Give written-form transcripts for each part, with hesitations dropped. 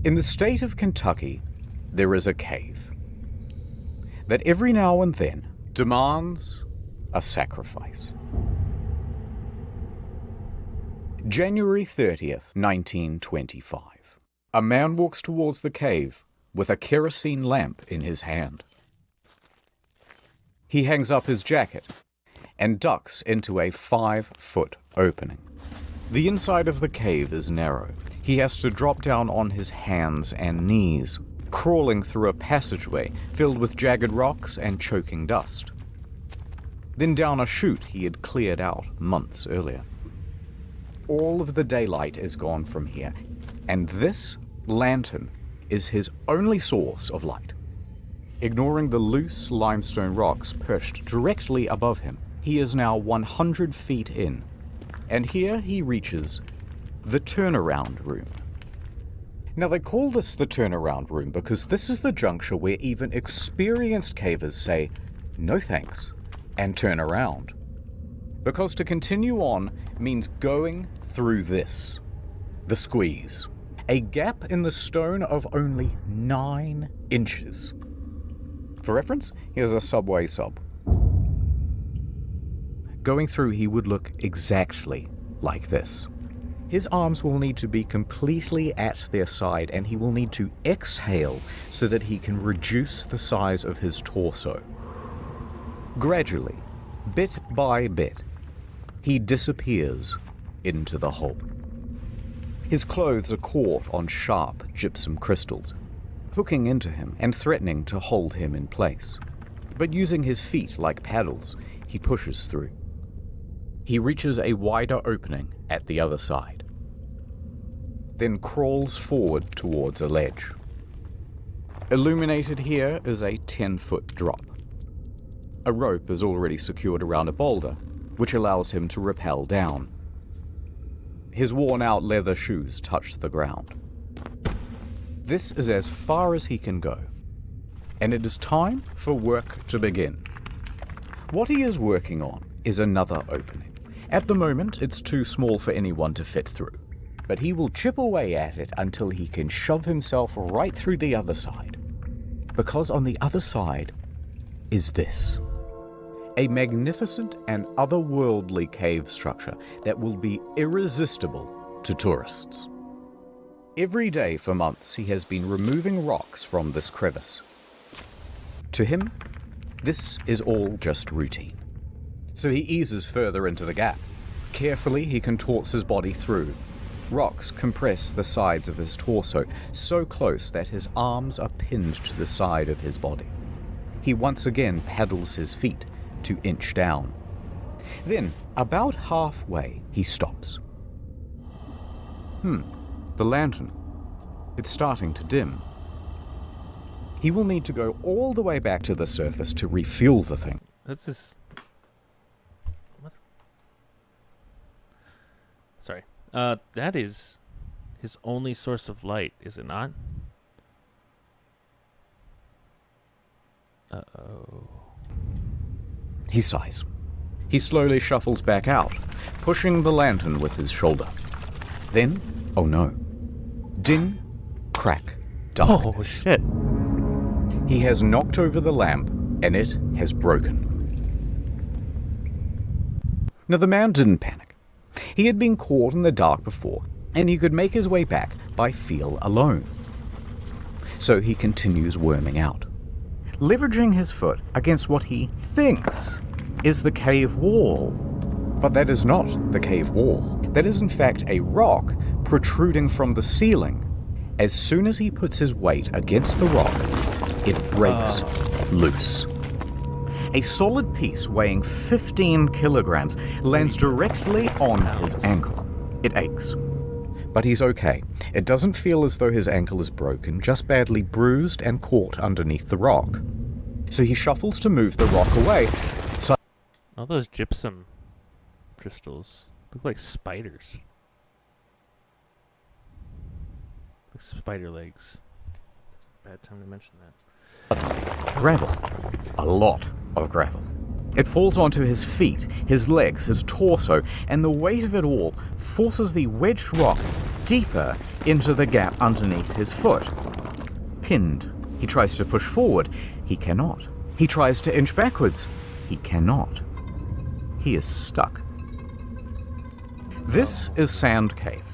In the state of Kentucky, there is a cave that every now and then demands a sacrifice. January 30th, 1925. A man walks towards the cave with a kerosene lamp in his hand. He hangs up his jacket and ducks into a 5-foot opening. The inside of the cave is narrow. He has to drop down on his hands and knees, crawling through a passageway filled with jagged rocks and choking dust. Then down a chute he had cleared out months earlier. All of the daylight is gone from here, and this lantern is his only source of light. Ignoring the loose limestone rocks perched directly above him, he is now 100 feet in, and here he reaches the turnaround room. Now they call this the turnaround room because this is the juncture where even experienced cavers say, no thanks, and turn around. Because to continue on means going through this, the squeeze, a gap in the stone of only 9 inches. For reference, here's a subway sub. Going through, he would look exactly like this. His arms will need to be completely at their side, and he will need to exhale so that he can reduce the size of his torso. Gradually, bit by bit, he disappears into the hole. His clothes are caught on sharp gypsum crystals, hooking into him and threatening to hold him in place. But using his feet like paddles, he pushes through. He reaches a wider opening at the other side, then crawls forward towards a ledge. Illuminated here is a 10-foot drop. A rope is already secured around a boulder, which allows him to rappel down. His worn-out leather shoes touch the ground. This is as far as he can go, and it is time for work to begin. What he is working on is another opening. At the moment, it's too small for anyone to fit through, but he will chip away at it until he can shove himself right through the other side. Because on the other side is this. A magnificent and otherworldly cave structure that will be irresistible to tourists. Every day for months he has been removing rocks from this crevice. To him, this is all just routine. So he eases further into the gap. Carefully he contorts his body through. Rocks compress the sides of his torso so close that his arms are pinned to the side of his body. He once again paddles his feet to inch down. Then, about halfway, he stops. The lantern. It's starting to dim. He will need to go all the way back to the surface to refuel the thing. That's just... Sorry. That is his only source of light, is it not? Uh-oh. He sighs. He slowly shuffles back out, pushing the lantern with his shoulder. Then, oh no. Ding, crack, darkness. Oh, shit. He has knocked over the lamp, and it has broken. Now, the man didn't panic. He had been caught in the dark before, and he could make his way back by feel alone. So he continues worming out, leveraging his foot against what he thinks is the cave wall. But that is not the cave wall. That is in fact a rock protruding from the ceiling. As soon as he puts his weight against the rock, it breaks loose. A solid piece weighing 15 kilograms lands directly on his ankle. It aches. But he's okay. It doesn't feel as though his ankle is broken, just badly bruised and caught underneath the rock. So he shuffles to move the rock away. All those gypsum crystals look like spiders. Like spider legs. It's a bad time to mention that. Gravel. A lot of gravel. It falls onto his feet, his legs, his torso, and the weight of it all forces the wedged rock deeper into the gap underneath his foot. Pinned. He tries to push forward. He cannot. He tries to inch backwards. He cannot. He is stuck. This is Sand Cave.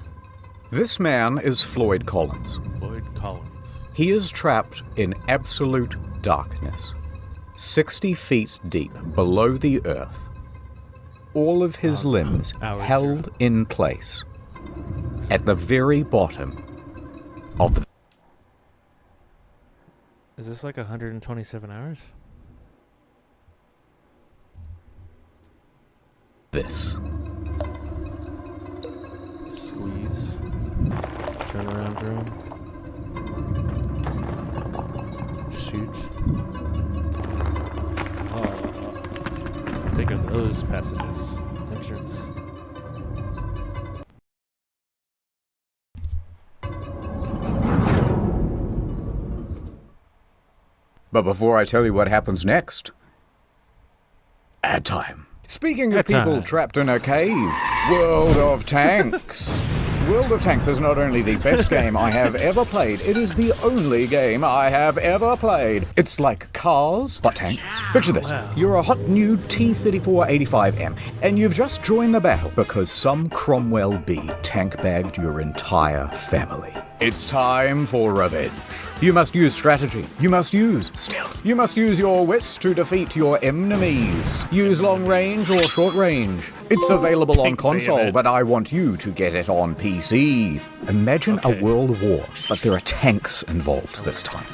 This man is Floyd Collins. Floyd Collins. He is trapped in absolute darkness, 60 feet deep below the earth. All of his limbs held in place at the very bottom of the... Is this like 127 hours? This. Squeeze. Turn around room. Shoot. Think of those passages. Entrance. But before I tell you what happens next, ad time. Speaking of people trapped in a cave, World of Tanks. World of Tanks is not only the best game I have ever played, it is the only game I have ever played. It's like Cars, but tanks. Picture this. Wow. You're a hot new T-34-85M, and you've just joined the battle because some Cromwell B tank-bagged your entire family. It's time for revenge. You must use strategy. You must use stealth. You must use your wits to defeat your enemies. Use long range or short range. It's available on console, but I want you to get it on PC. Imagine a world war, but there are tanks involved this time.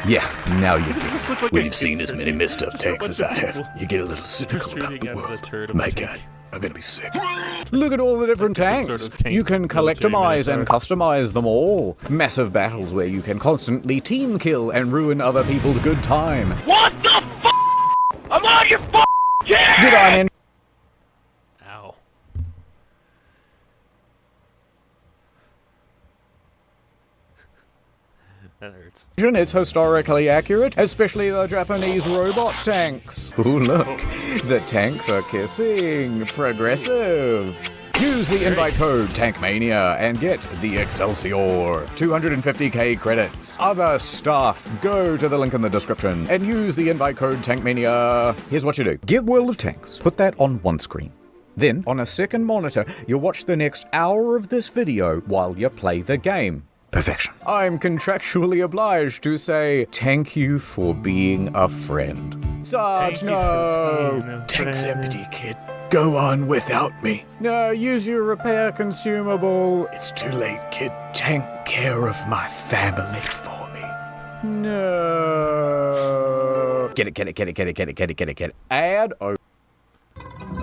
Yeah, now you get it. When you've seen as many messed up tanks as I have, you get a little cynical about the world. My God, I'm gonna be sick. Look at all the different tanks. You can collectomize and customize them all. Massive battles where you can constantly team kill and ruin other people's good time. What the f***? I'm on your f***! Yeah! Did I mention? Ow. That hurts. It's historically accurate, especially the Japanese robot tanks. Ooh, look, the tanks are kissing. Progressive. Use the invite code TANKMANIA and get the Excelsior. 250k credits. Other stuff. Go to the link in the description and use the invite code TANKMANIA. Here's what you do. Get World of Tanks. Put that on one screen. Then, on a second monitor, you'll watch the next hour of this video while you play the game. Perfection. I'm contractually obliged to say thank you for being a friend. Sarge, no! Tank's empty, kid. Go on without me. No, use your repair consumable. It's too late, kid. Take care of my family for me. No. Get it. Add over.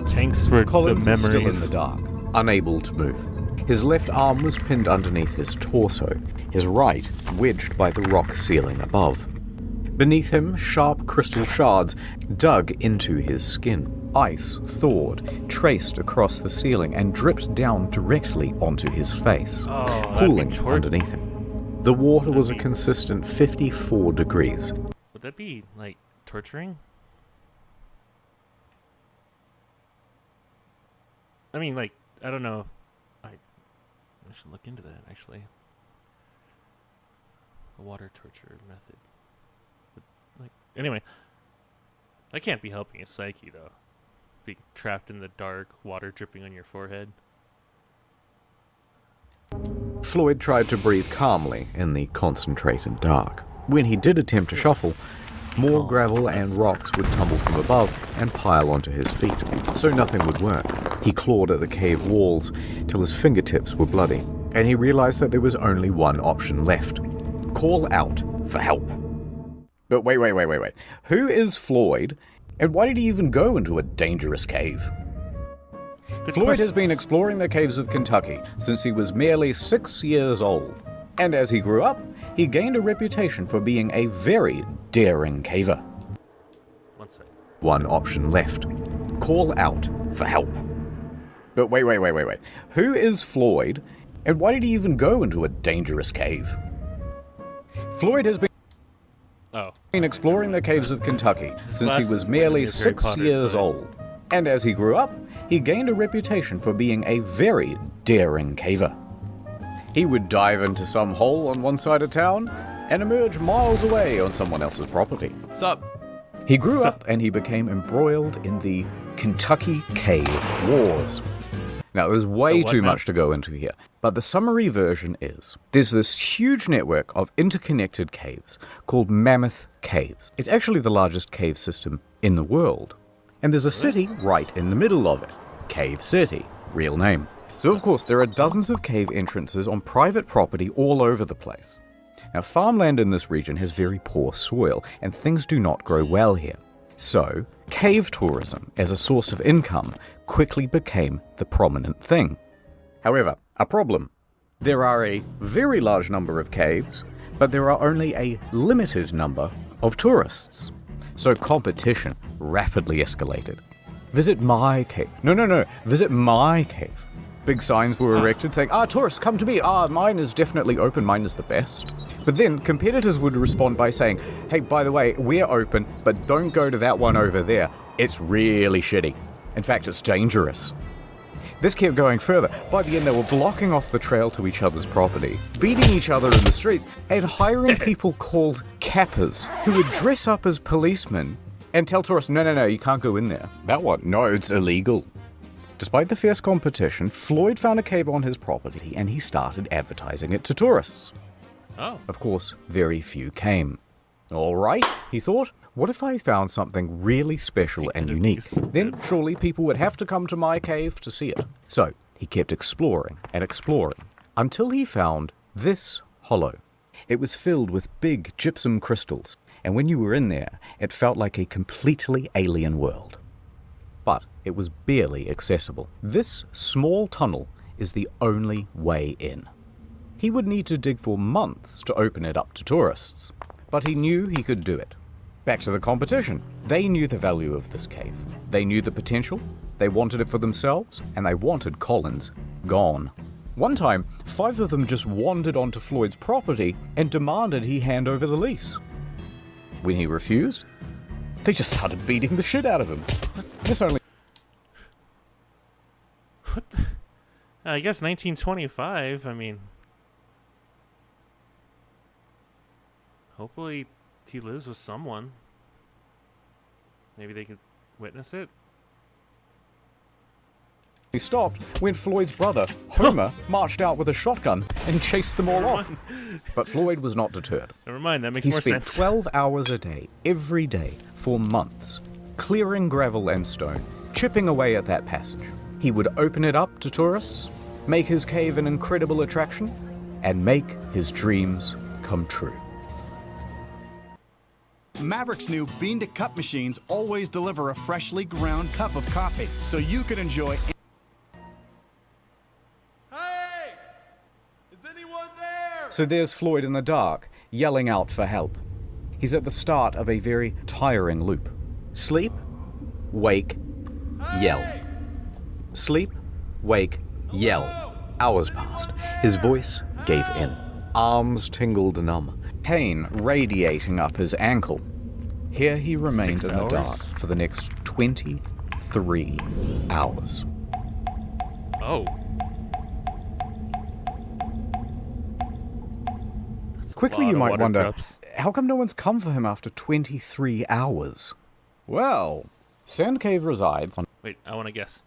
Thanks for Collins the is still in memories. the dark, unable to move. His left arm was pinned underneath his torso, his right wedged by the rock ceiling above. Beneath him, sharp crystal shards dug into his skin. Ice thawed, traced across the ceiling, and dripped down directly onto his face, cooling underneath him. The water was a consistent 54 degrees. Would that be, like, torturing? I mean, like, I don't know. I should look into that, actually. A water torture method. But, like, anyway. That can't be helping his psyche, though. Being trapped in the dark, water dripping on your forehead. Floyd tried to breathe calmly in the concentrated dark. When he did attempt to shuffle, more gravel and rocks would tumble from above and pile onto his feet, so nothing would work. He clawed at the cave walls till his fingertips were bloody, and he realized that there was only one option left. Call out for help. But wait. Who is Floyd, and why did he even go into a dangerous cave? Floyd has been exploring the caves of Kentucky since he was merely 6 years old. And as he grew up, he gained a reputation for being a very daring caver. 1 second. One option left. Call out for help. But wait. Who is Floyd, and why did he even go into a dangerous cave? Floyd has been exploring the caves of Kentucky since he was merely 6 years old. And as he grew up, he gained a reputation for being a very daring caver. He would dive into some hole on one side of town and emerge miles away on someone else's property. Sup? He grew up and he became embroiled in the Kentucky Cave Wars. Now, there's way too much to go into here, but the summary version is there's this huge network of interconnected caves called Mammoth Caves. It's actually the largest cave system in the world. And there's a city right in the middle of it. Cave City, real name. So, of course, there are dozens of cave entrances on private property all over the place. Now, farmland in this region has very poor soil, and things do not grow well here. So, cave tourism as a source of income quickly became the prominent thing. However, a problem. There are a very large number of caves, but there are only a limited number of tourists. So competition rapidly escalated. Visit my cave. No. Visit my cave. Big signs were erected saying, tourists, come to me. Mine is definitely open. Mine is the best. But then competitors would respond by saying, hey, by the way, we're open, but don't go to that one over there. It's really shitty. In fact, it's dangerous. This kept going further. By the end, they were blocking off the trail to each other's property, beating each other in the streets, and hiring people called cappers who would dress up as policemen and tell tourists, no, you can't go in there. That one? No, it's illegal. Despite the fierce competition, Floyd found a cave on his property and he started advertising it to tourists. Oh. Of course, very few came. All right, he thought, what if I found something really special and unique? Then surely people would have to come to my cave to see it. So he kept exploring and exploring until he found this hollow. It was filled with big gypsum crystals, and when you were in there, it felt like a completely alien world. But it was barely accessible. This small tunnel is the only way in. He would need to dig for months to open it up to tourists, but he knew he could do it. Back to the competition. They knew the value of this cave. They knew the potential, they wanted it for themselves, and they wanted Collins gone. One time, 5 of them just wandered onto Floyd's property and demanded he hand over the lease. When he refused, they just started beating the shit out of him. This only... What the? I guess 1925, I mean... Hopefully he lives with someone. Maybe they could witness it. He stopped when Floyd's brother, Homer, marched out with a shotgun and chased them all off. But Floyd was not deterred. Never mind, that makes He more spent sense. 12 hours a day, every day, for months, clearing gravel and stone, chipping away at that passage. He would open it up to tourists, make his cave an incredible attraction, and make his dreams come true. Maverick's new bean-to-cup machines always deliver a freshly ground cup of coffee, so you can enjoy... Hey! Is anyone there? So there's Floyd in the dark, yelling out for help. He's at the start of a very tiring loop. Sleep, wake, yell. Sleep, wake, yell. Hours passed. His voice gave in. Arms tingled numb. Pain radiating up his ankle. Here he remained 6 in the dark hours? for the next 23 hours. Oh. That's a Quickly lot you of might water wonder, drops. how come no one's come for him after 23 hours? Well, Sand Cave resides on... Wait, I want to guess.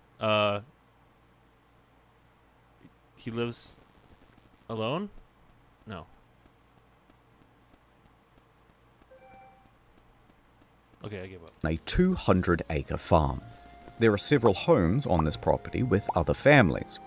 He lives alone? No. Okay, I give up. a 200-acre farm. There are several homes on this property with other families.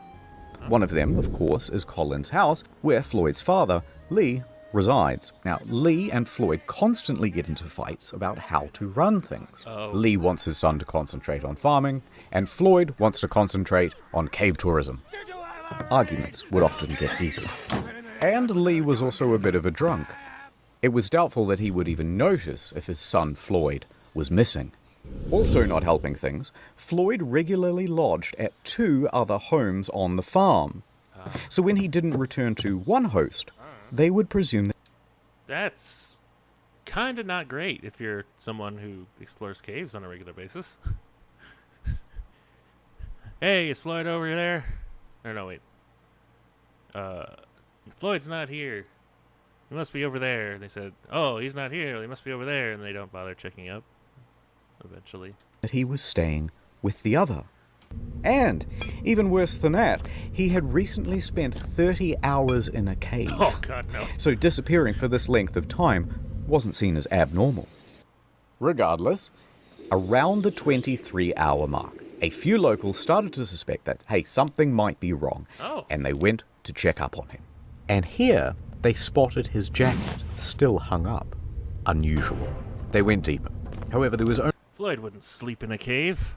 One of them, of course, is Colin's house, where Floyd's father, Lee, resides. Now, Lee and Floyd constantly get into fights about how to run things. Oh. Lee wants his son to concentrate on farming, and Floyd wants to concentrate on cave tourism. Arguments would often get heated. And Lee was also a bit of a drunk. It was doubtful that he would even notice if his son Floyd was missing. Also not helping things, Floyd regularly lodged at 2 other homes on the farm. So when he didn't return to one host, they would presume that... That's kind of not great if you're someone who explores caves on a regular basis. Hey, is Floyd over there? Or no, wait. Floyd's not here. He must be over there. And they said, oh, he's not here. He must be over there. And they don't bother checking up. Eventually. That he was staying with the other. And, even worse than that, he had recently spent 30 hours in a cave. Oh, God, no. So disappearing for this length of time wasn't seen as abnormal. Regardless, around the 23-hour mark, a few locals started to suspect that, hey, something might be wrong, and they went to check up on him. And here, they spotted his jacket still hung up. Unusual. They went deeper. However, there was only... Floyd wouldn't sleep in a cave.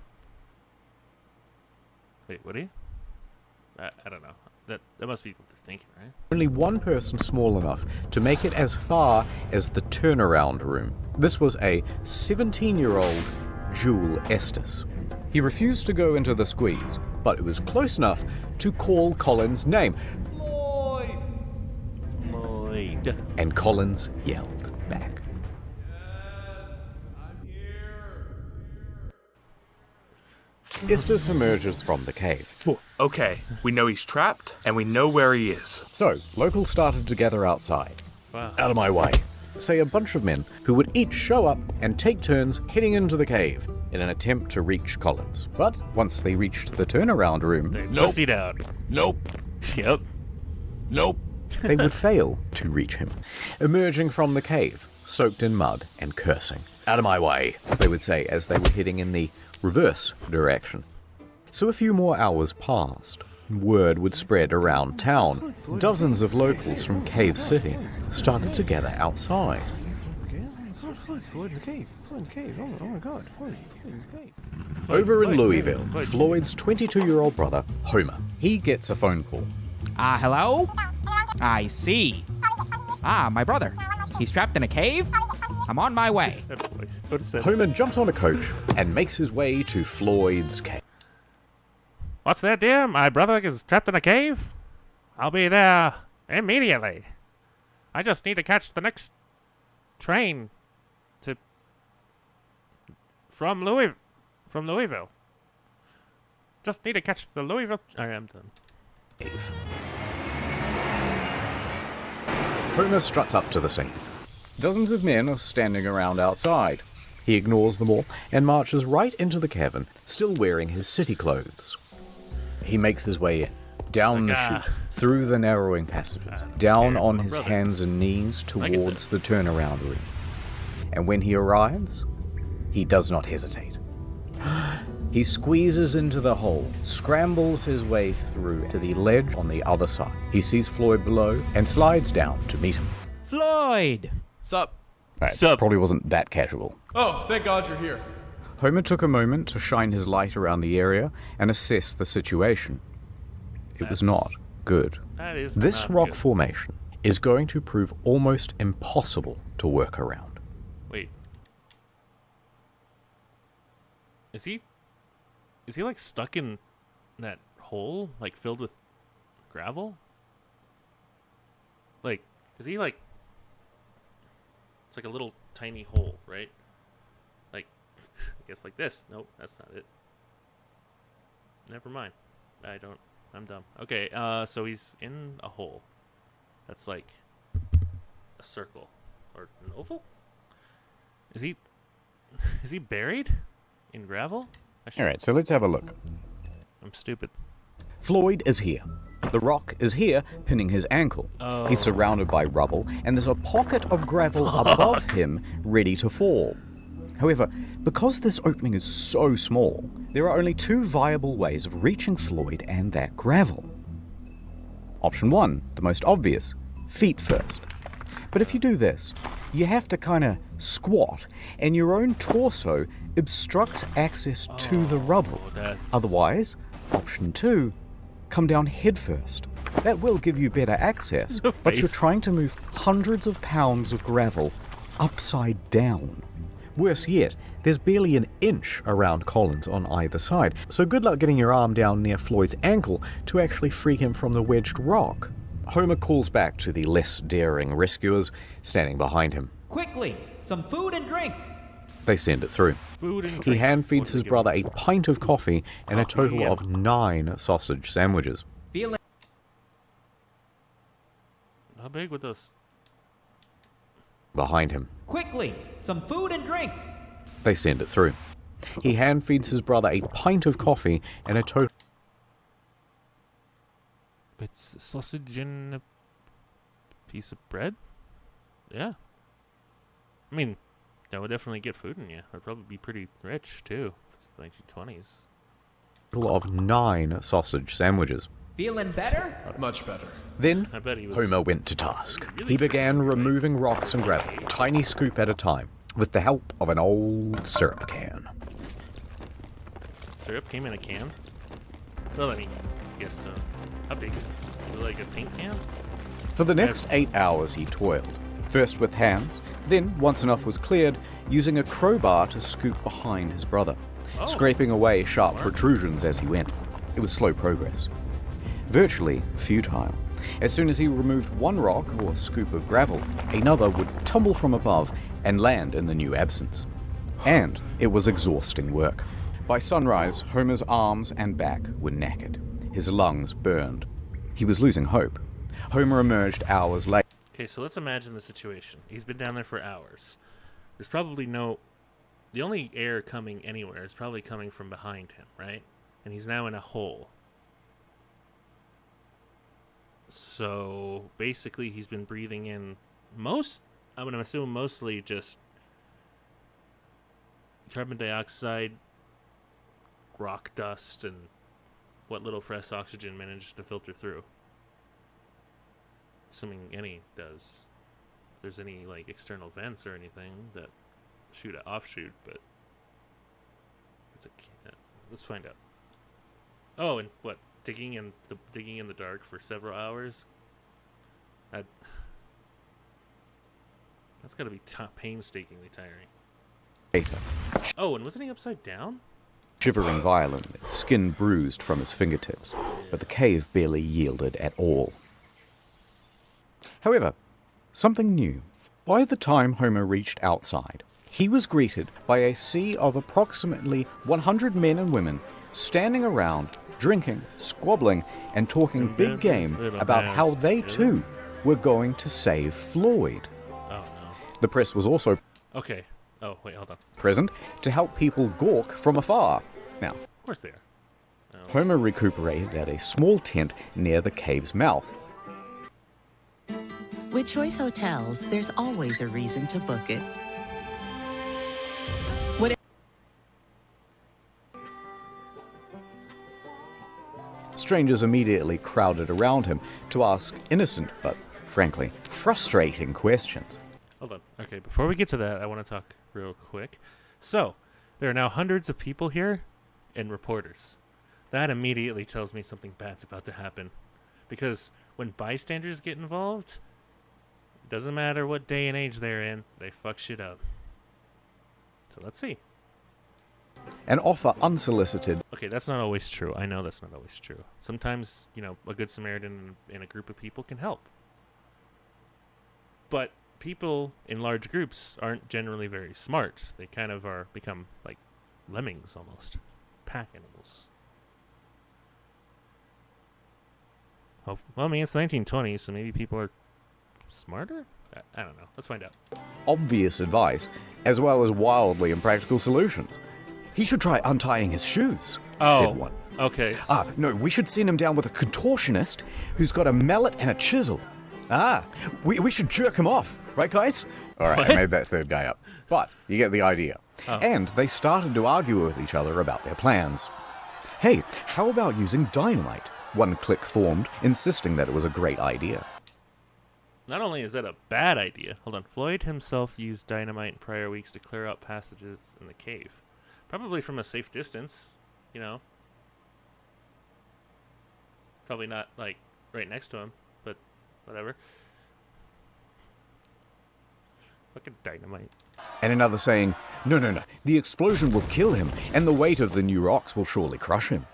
Wait, would he? I don't know. That must be what they're thinking, right? Only one person small enough to make it as far as the turnaround room. This was a 17-year-old Jewel Estes. He refused to go into the squeeze, but it was close enough to call Collins' name. Floyd! Floyd. And Collins yelled back. Estes emerges from the cave. Okay, we know he's trapped, and we know where he is. So, locals started to gather outside. Wow. Out of my way. Say a bunch of men who would each show up and take turns heading into the cave in an attempt to reach Collins. But once they reached the turnaround room, They pussied out. Nope. Yep. Nope. they would fail to reach him, emerging from the cave, soaked in mud and cursing. Out of my way, they would say as they were heading in the reverse direction. So a few more hours passed. Word would spread around town. Dozens of locals from Cave City started to gather outside. Floyd in the cave. Floyd in the cave. Oh my God. Floyd in the cave. Over in Louisville, Floyd's 22-year-old brother, Homer, he gets a phone call. Hello? I see. My brother. He's trapped in a cave? I'm on my way. What is that? Homer jumps on a coach and makes his way to Floyd's cave. What's that, dear? My brother is trapped in a cave? I'll be there immediately. I just need to catch the next train to... From Louisville. Just need to catch the Louisville... Alright, I'm done. Cave. Homer struts up to the scene. Dozens of men are standing around outside. He ignores them all and marches right into the cavern, still wearing his city clothes. He makes his way in, down the chute, through the narrowing passages, down on his hands and knees towards the turnaround room. And when he arrives, he does not hesitate. He squeezes into the hole, scrambles his way through to the ledge on the other side. He sees Floyd below and slides down to meet him. Floyd! Sup? That Sup? probably wasn't that casual. Oh, thank God you're here. Homer took a moment to shine his light around the area and assess the situation. It was not good. That is This not rock good. formation is going to prove almost impossible to work around. Wait. Is he like stuck in that hole, like filled with gravel? Like, is he like... It's like a little tiny hole, right? Like, I guess like this. Nope, that's not it. Never mind. I'm dumb. Okay, so he's in a hole. That's like a circle. Or an oval? Is he buried in gravel? Alright, so let's have a look. I'm stupid. Floyd is here. The rock is here, pinning his ankle. Oh. He's surrounded by rubble, and there's a pocket of gravel above him, ready to fall. However, because this opening is so small, there are only two viable ways of reaching Floyd and that gravel. Option 1, the most obvious, feet first. But if you do this, you have to kind of squat, and your own torso obstructs access to the rubble. That's... Otherwise, option 2, come down head first. That will give you better access, but you're trying to move hundreds of pounds of gravel upside down. Worse yet, there's barely an inch around Collins on either side, so good luck getting your arm down near Floyd's ankle to actually free him from the wedged rock. Homer calls back to the less daring rescuers standing behind him. Quickly, some food and drink. They send it through. Food and He drink. hand feeds What do his they give brother him? a pint of coffee and a total yeah. of 9 sausage sandwiches. Feeling How big would those? behind him. Quickly, some food and drink. They send it through. He hand feeds his brother a pint of coffee and a total. It's sausage and a piece of bread? Yeah. I mean, that would definitely get food in you. That'd probably be pretty rich, too. If it's the 1920s. of 9 sausage sandwiches. Feeling better? Much better. Then I bet he was... Homer went to task. Really He began good, right? removing rocks and gravel, tiny scoop at a time, with the help of an old syrup can. Syrup came in a can? Well, I mean, I guess so. How big is it? Like a paint can? For the next 8 hours he toiled, first with hands, then, once enough was cleared, using a crowbar to scoop behind his brother, scraping away sharp protrusions as he went. It was slow progress. Virtually futile. As soon as he removed one rock or scoop of gravel, another would tumble from above and land in the new absence. And it was exhausting work. By sunrise, Homer's arms and back were knackered. His lungs burned. He was losing hope. Homer emerged hours later. Okay, so let's imagine the situation. He's been down there for hours. There's probably no... The only air coming anywhere is probably coming from behind him, right? And he's now in a hole. So, basically, he's been breathing in I'm going to assume mostly just carbon dioxide, rock dust, and what little fresh oxygen manages to filter through. Assuming any does. If there's any, like, external vents or anything that shoot an offshoot, but it's let's find out. Oh, and what? Digging in the dark for several hours? That's got to be painstakingly tiring. Oh, and wasn't he upside down? Shivering violently, skin bruised from his fingertips, but the cave barely yielded at all. However, something new. By the time Homer reached outside, he was greeted by a sea of approximately 100 men and women standing around, drinking, squabbling, and talking big game about how they too were going to save Floyd. Oh, no. The press was also Okay. Oh, wait, hold on. present to help people gawk from afar. Now, Of course they are. Homer recuperated at a small tent near the cave's mouth. With Choice Hotels, there's always a reason to book it. Strangers immediately crowded around him to ask innocent but, frankly, frustrating questions. Hold on. Okay, before we get to that, I want to talk real quick. So, there are now hundreds of people here and reporters. That immediately tells me something bad's about to happen. Because when bystanders get involved, it doesn't matter what day and age they're in, they fuck shit up. So let's see. And offer unsolicited Okay, that's not always true. I know that's not always true. Sometimes, a good Samaritan in a group of people can help. But people in large groups aren't generally very smart. They kind of become like lemmings almost. Pack animals. Oh, well, I mean, it's the 1920s, so maybe people are smarter? I don't know. Let's find out. obvious advice, as well as wildly impractical solutions. He should try untying his shoes, said one. Okay. No, we should send him down with a contortionist who's got a mallet and a chisel. We should jerk him off, right, guys? All right, I made that third guy up. But you get the idea. And they started to argue with each other about their plans. Hey, how about using dynamite? One clique formed, insisting that it was a great idea. Not only is that a bad idea, hold on. Floyd himself used dynamite in prior weeks to clear out passages in the cave. Probably from a safe distance, Probably not, like, right next to him, but whatever. Fucking dynamite. And another saying, no, the explosion will kill him, and the weight of the new rocks will surely crush him.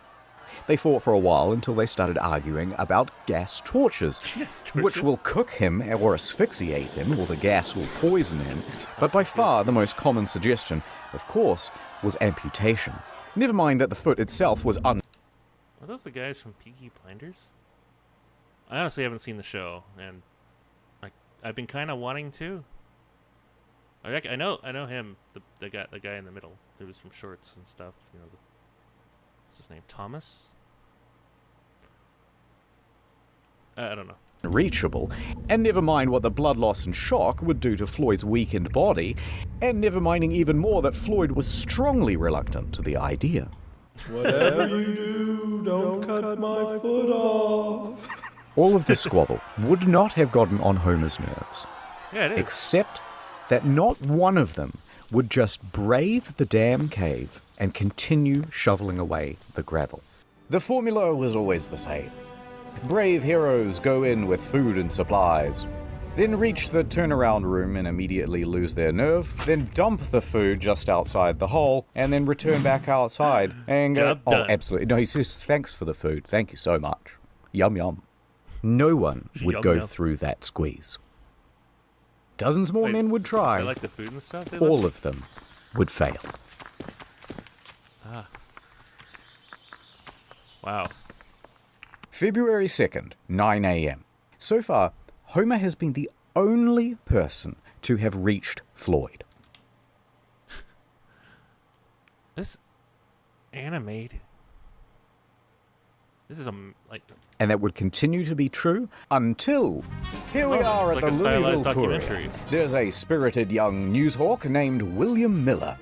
They fought for a while until they started arguing about gas torches, which will cook him or asphyxiate him, or the gas will poison him. But by far the most common suggestion, of course, was amputation. Never mind that the foot itself was Are those the guys from Peaky Blinders? I honestly haven't seen the show, and I've been kind of wanting to. I know him, the guy in the middle, who was from Shorts and stuff. You know, what's his name? Thomas. I don't know. Reachable, and never mind what the blood loss and shock would do to Floyd's weakened body, and never minding even more that Floyd was strongly reluctant to the idea. Whatever you do, don't cut my foot off. All of this squabble would not have gotten on Homer's nerves, Yeah, it is. except that not one of them would just brave the damn cave and continue shoveling away the gravel. The formula was always the same. Brave heroes go in with food and supplies, then reach the turnaround room and immediately lose their nerve, then dump the food just outside the hole, and then return back outside and go, Job oh, done. absolutely. No, he says, thanks for the food. Thank you so much. Yum, yum. No one would Yum, go yum. through that squeeze. Dozens more Wait, men would They try. like the food and stuff. All of them would fail. Wow. February 2nd, 9 a.m. So far, Homer has been the only person to have reached Floyd. This animated. This is And that would continue to be true until here we Oh, are it's at like the a stylized Louisville Courier. documentary. There's a spirited young newshawk named William Miller.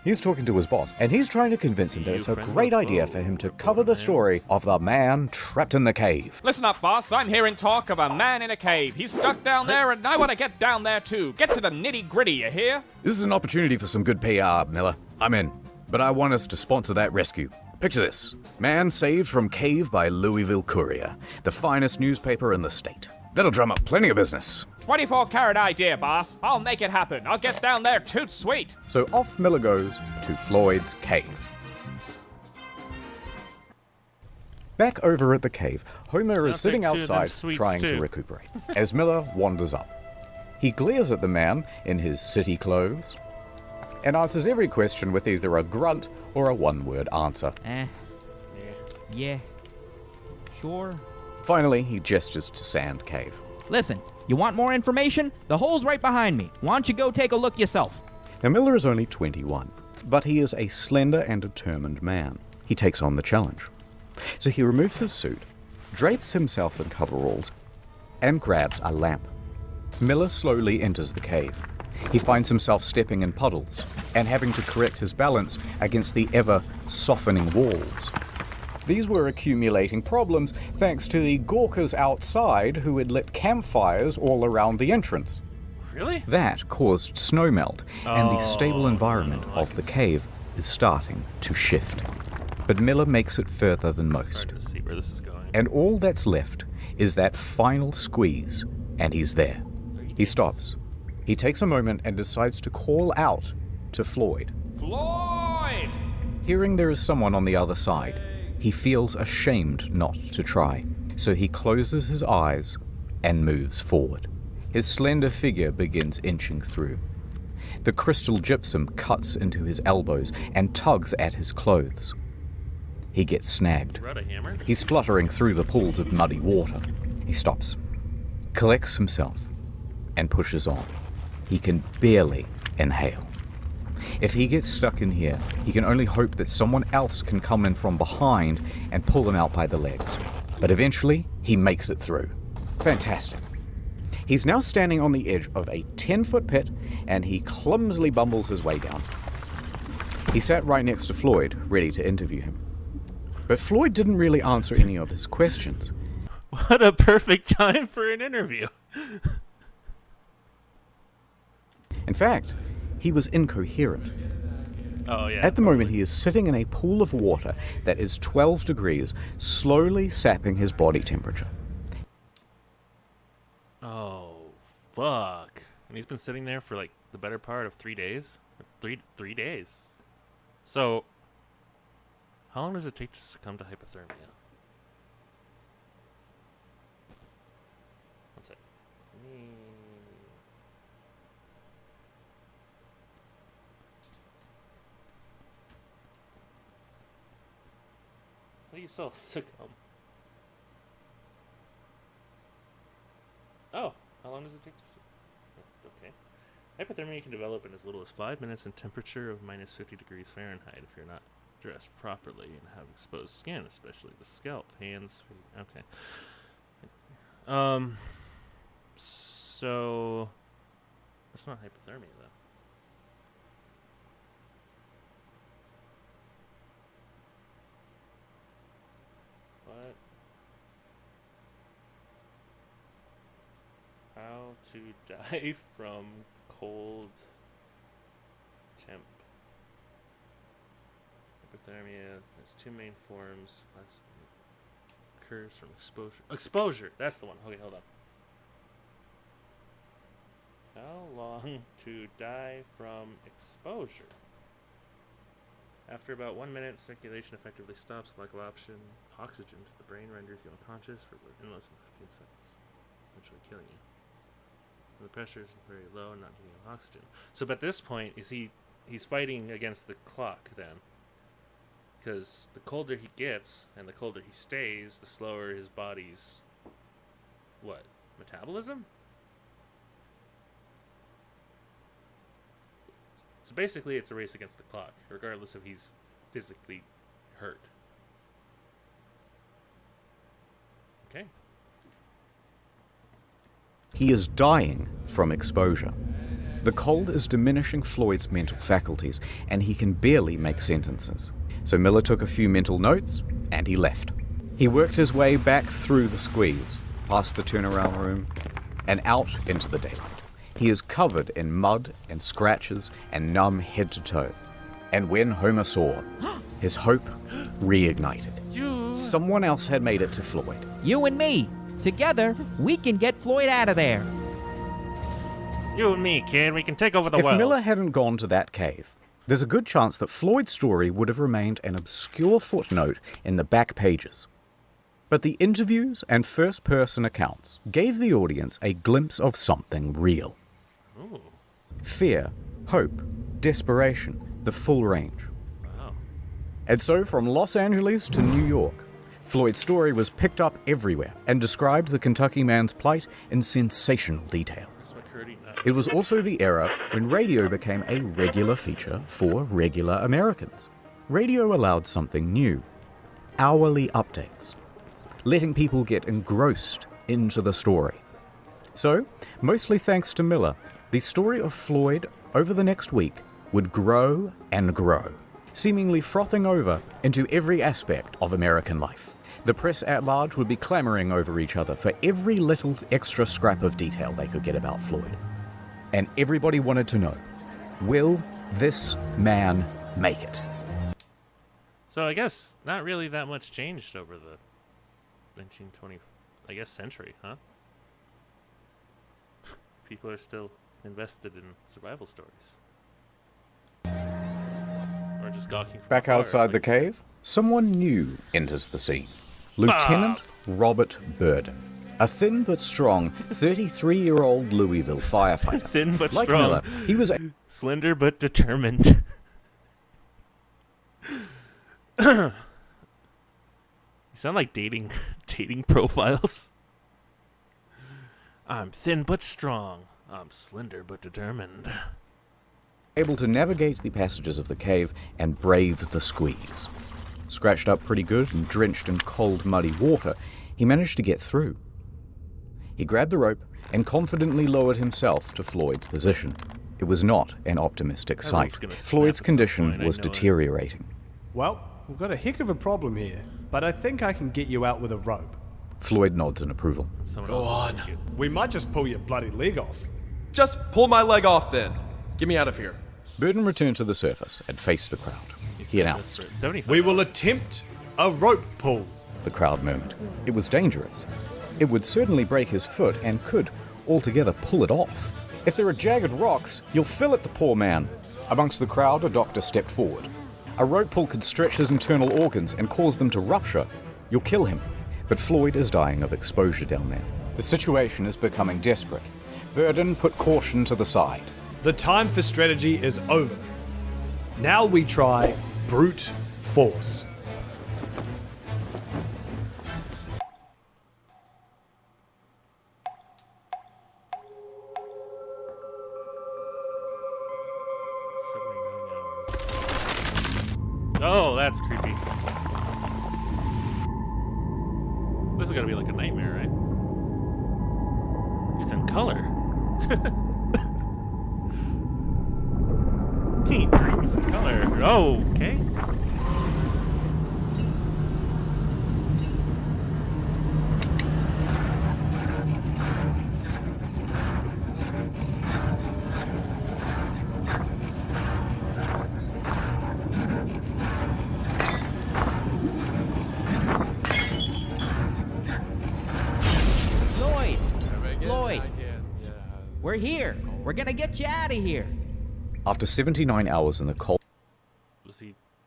He's talking to his boss, and he's trying to convince him that it's a friend great or idea foe? for him to cover the story of the man trapped in the cave. Listen up, boss. I'm hearing talk of a man in a cave. He's stuck down there, and I want to get down there too. Get to the nitty-gritty, you hear? This is an opportunity for some good PR, Miller. I'm in, but I want us to sponsor that rescue. Picture this. Man saved from cave by Louisville Courier, the finest newspaper in the state. That'll drum up plenty of business. 24-carat idea, boss. I'll make it happen. I'll get down there toot sweet. So off Miller goes to Floyd's cave. Back over at the cave, Homer is I'll sitting take 2 of them outside sweets, trying to too. recuperate, as Miller wanders up. He glares at the man in his city clothes and answers every question with either a grunt or a one-word answer. Yeah. Sure. Finally, he gestures to Sand Cave. Listen, you want more information? The hole's right behind me. Why don't you go take a look yourself? Now, Miller is only 21, but he is a slender and determined man. He takes on the challenge. So he removes his suit, drapes himself in coveralls, and grabs a lamp. Miller slowly enters the cave. He finds himself stepping in puddles and having to correct his balance against the ever-softening walls. These were accumulating problems thanks to the gawkers outside who had lit campfires all around the entrance. Really? That caused snowmelt, and the stable environment of the cave is starting to shift. But Miller makes it further than most. Hard to see where this is going. And all that's left is that final squeeze, and he's there. He stops. He takes a moment and decides to call out to Floyd. Floyd! Hearing there is someone on the other side, he feels ashamed not to try, so he closes his eyes and moves forward. His slender figure begins inching through. The crystal gypsum cuts into his elbows and tugs at his clothes. He gets snagged. Brought a hammer? He's spluttering through the pools of muddy water. He stops, collects himself, and pushes on. He can barely inhale. If he gets stuck in here, he can only hope that someone else can come in from behind and pull him out by the legs. But eventually, he makes it through. Fantastic. He's now standing on the edge of a 10-foot pit, and he clumsily bumbles his way down. He sat right next to Floyd, ready to interview him. But Floyd didn't really answer any of his questions. What a perfect time for an interview. In fact, he was incoherent. Oh, yeah. At the moment, he is sitting in a pool of water that is 12 degrees, slowly sapping his body temperature. Oh, fuck. And he's been sitting there for like the better part of 3 days? 3 days. So, how long does it take to succumb to hypothermia? One sec. How do you spell succumb? Oh, how long does it take to... Okay. Hypothermia can develop in as little as 5 minutes and temperature of minus 50 degrees Fahrenheit if you're not dressed properly and have exposed skin, especially the scalp, hands, feet. Okay. So... That's not hypothermia, though. What? How to die from cold temp. Hypothermia has two main forms. Occurs from exposure. Exposure! That's the one. Okay, hold on. How long to die from exposure? After about 1 minute, circulation effectively stops. Lack of oxygen to the brain renders you unconscious for in less than 15 seconds, eventually killing you. The pressure is very low and not giving him oxygen. So at this point, he's fighting against the clock then. Because the colder he gets and the colder he stays, the slower his body's metabolism? So basically it's a race against the clock, regardless if he's physically hurt. Okay. He is dying from exposure. The cold is diminishing Floyd's mental faculties, and he can barely make sentences. So Miller took a few mental notes, and he left. He worked his way back through the squeeze, past the turnaround room, and out into the daylight. He is covered in mud and scratches and numb head to toe. And when Homer saw, his hope reignited. Someone else had made it to Floyd. You and me. Together, we can get Floyd out of there. You and me, kid, we can take over the If world. Miller hadn't gone to that cave, there's a good chance that Floyd's story would have remained an obscure footnote in the back pages. But the interviews and first-person accounts gave the audience a glimpse of something real. Ooh. Fear, hope, desperation, the full range. Wow. And so from Los Angeles to New York, Floyd's story was picked up everywhere and described the Kentucky man's plight in sensational detail. It was also the era when radio became a regular feature for regular Americans. Radio allowed something new, hourly updates, letting people get engrossed into the story. So, mostly thanks to Miller, the story of Floyd over the next week would grow and grow, seemingly frothing over into every aspect of American life. The press at large would be clamoring over each other for every little extra scrap of detail they could get about Floyd. And everybody wanted to know, will this man make it? So I guess not really that much changed over the 1920, century, huh? People are still invested in survival stories. Or just gawking from Back afar, outside the like you said. cave, someone new enters the scene. Lieutenant Robert Burden, a thin but strong 33-year-old Louisville firefighter. Thin but Like strong. Miller, he was Slender but determined. You sound like dating profiles. I'm thin but strong. I'm slender but determined. able to navigate the passages of the cave and brave the squeeze. Scratched up pretty good and drenched in cold, muddy water, he managed to get through. He grabbed the rope and confidently lowered himself to Floyd's position. It was not an optimistic sight. Floyd's condition was deteriorating. Well, we've got a heck of a problem here, but I think I can get you out with a rope. Floyd nods in approval. Go on. We might just pull your bloody leg off. Just pull my leg off then. Get me out of here. Burden returned to the surface and faced the crowd. He announced, We will attempt a rope pull. The crowd murmured. It was dangerous. It would certainly break his foot and could altogether pull it off. If there are jagged rocks, you'll fillet the poor man. Amongst the crowd, a doctor stepped forward. A rope pull could stretch his internal organs and cause them to rupture. You'll kill him. But Floyd is dying of exposure down there. The situation is becoming desperate. Burden put caution to the side. The time for strategy is over. Now we try brute force. Oh, that's creepy. This is gonna be like a nightmare, right? It's in color. He dreams in color. Oh, okay. Floyd, we're here. We're gonna get you out of here. After 79 hours in the cold Was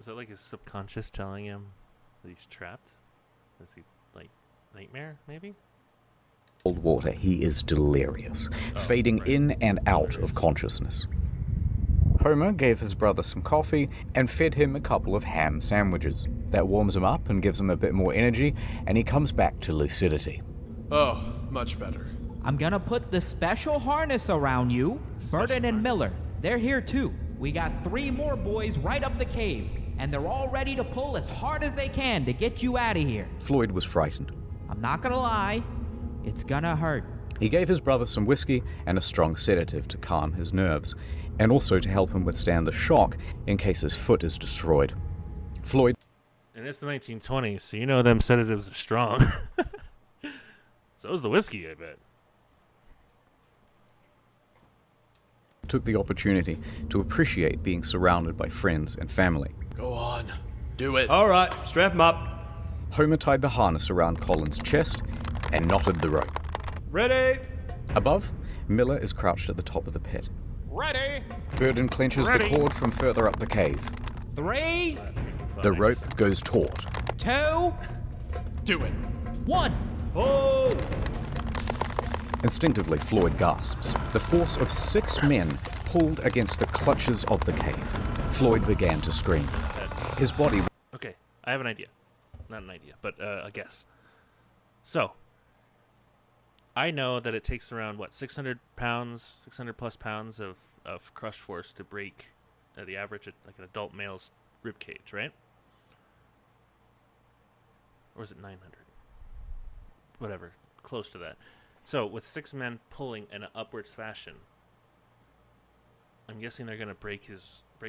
that like his subconscious telling him that he's trapped? Is he like nightmare, maybe? water, he is delirious, fading in and out of consciousness. Homer gave his brother some coffee and fed him a couple of ham sandwiches. That warms him up and gives him a bit more energy, and he comes back to lucidity. Oh, much better. I'm gonna put the special harness around you. Burden and Miller, they're here too. We got 3 more boys right up the cave, and they're all ready to pull as hard as they can to get you out of here. Floyd was frightened. I'm not gonna lie, it's gonna hurt. He gave his brother some whiskey and a strong sedative to calm his nerves, and also to help him withstand the shock in case his foot is destroyed. Floyd... And it's the 1920s, so you know them sedatives are strong. So is the whiskey, I bet. took the opportunity to appreciate being surrounded by friends and family. Go on. Do it. All right, strap him up. Homer tied the harness around Colin's chest and knotted the rope. Ready? Above, Miller is crouched at the top of the pit. Ready? Burden clenches the cord from further up the cave. 3, The rope goes taut. 2, Do it. 1. Oh! Instinctively, Floyd gasps. The force of 6 men pulled against the clutches of the cave. Floyd began to scream. His body... Okay, I have an idea. Not an idea, but a guess. So, I know that it takes around, 600 pounds, 600 plus pounds of crush force to break the average, like an adult male's rib cage, right? Or is it 900? Whatever, close to that. So, with 6 men pulling in an upwards fashion, I'm guessing they're going to break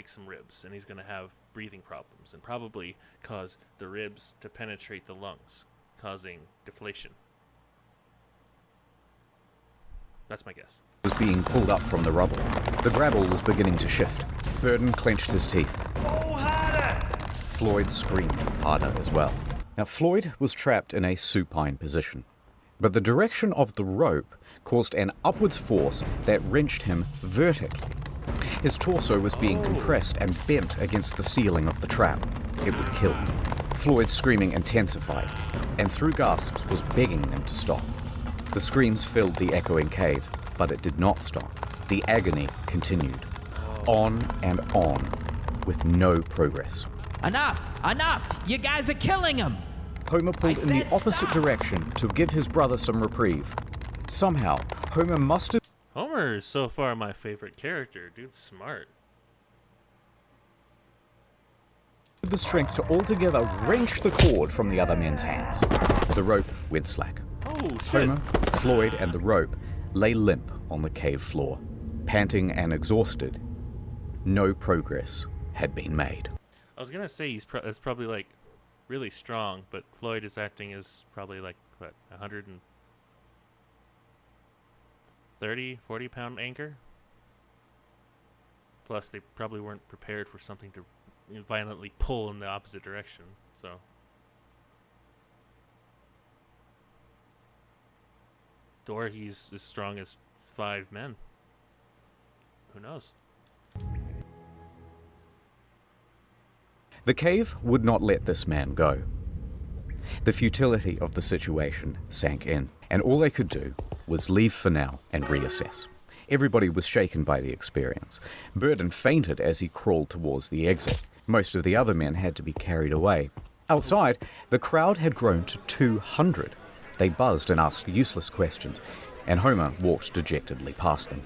some ribs, and he's going to have breathing problems, and probably cause the ribs to penetrate the lungs, causing deflation. That's my guess. Was being pulled up from the rubble. The grapple was beginning to shift. Burden clenched his teeth. Oh, harder! Floyd screamed harder as well. Now, Floyd was trapped in a supine position, but the direction of the rope caused an upwards force that wrenched him vertically. His torso was being compressed and bent against the ceiling of the trap. It would kill him. Floyd's screaming intensified, and through gasps was begging them to stop. The screams filled the echoing cave, but it did not stop. The agony continued, on and on, with no progress. Enough! Enough! You guys are killing him! Homer pulled in the opposite direction to give his brother some reprieve. Somehow, Homer mustered Homer is so far my favorite character. Dude's smart. the strength to altogether wrench the cord from the other men's hands. The rope went slack. Oh, shit. Homer, Floyd, and the rope lay limp on the cave floor, panting and exhausted. No progress had been made. I was going to say he's probably, like, really strong, but Floyd is acting as probably, like, what, 130, 40-pound anchor? Plus, they probably weren't prepared for something to violently pull in the opposite direction, so... Or he's as strong as 5 men. Who knows? The cave would not let this man go. The futility of the situation sank in, and all they could do was leave for now and reassess. Everybody was shaken by the experience. Burden fainted as he crawled towards the exit. Most of the other men had to be carried away. Outside, the crowd had grown to 200. They buzzed and asked useless questions, and Homer walked dejectedly past them.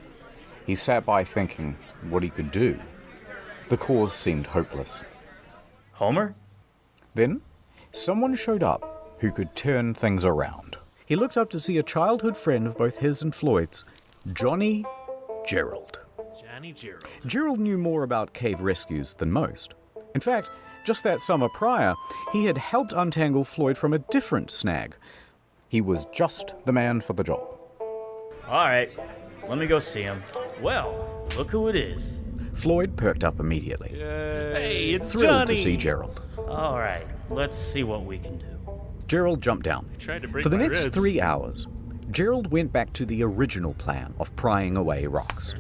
He sat by thinking what he could do. The cause seemed hopeless. Homer? Then, someone showed up who could turn things around. He looked up to see a childhood friend of both his and Floyd's, Johnny Gerald. Gerald. Gerald knew more about cave rescues than most. In fact, just that summer prior, he had helped untangle Floyd from a different snag. He was just the man for the job. All right, let me go see him. Well, look who it is. Floyd perked up immediately, Hey, it's thrilled Johnny. to see Gerald. All right, let's see what we can do. Gerald jumped down. Tried to break For the my next ribs. 3 hours, Gerald went back to the original plan of prying away rocks.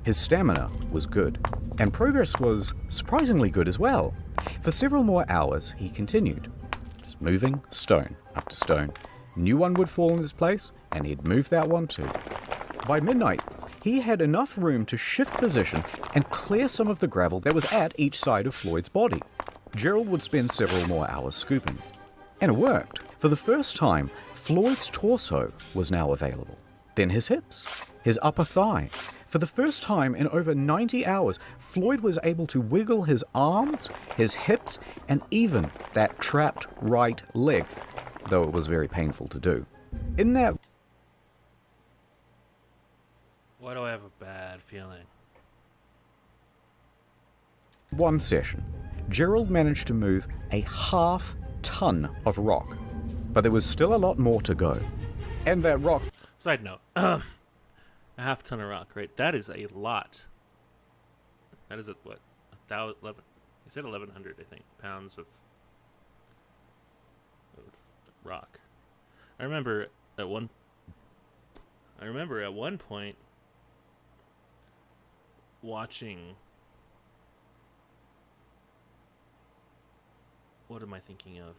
His stamina was good, and progress was surprisingly good as well. For several more hours, he continued, just moving stone after stone. New one would fall in its place, and he'd move that one too. By midnight, he had enough room to shift position and clear some of the gravel that was at each side of Floyd's body. Gerald would spend several more hours scooping. And it worked. For the first time, Floyd's torso was now available. Then his hips, his upper thigh. For the first time in over 90 hours, Floyd was able to wiggle his arms, his hips, and even that trapped right leg, though it was very painful to do. In that Why do I have a bad feeling? one session, Gerald managed to move a half-ton of rock, but there was still a lot more to go. And that rock... Side note. A half ton of rock, right? That is a lot. That is what? 11... You said 1,100, I think, pounds of rock. I remember at one point watching... What am I thinking of?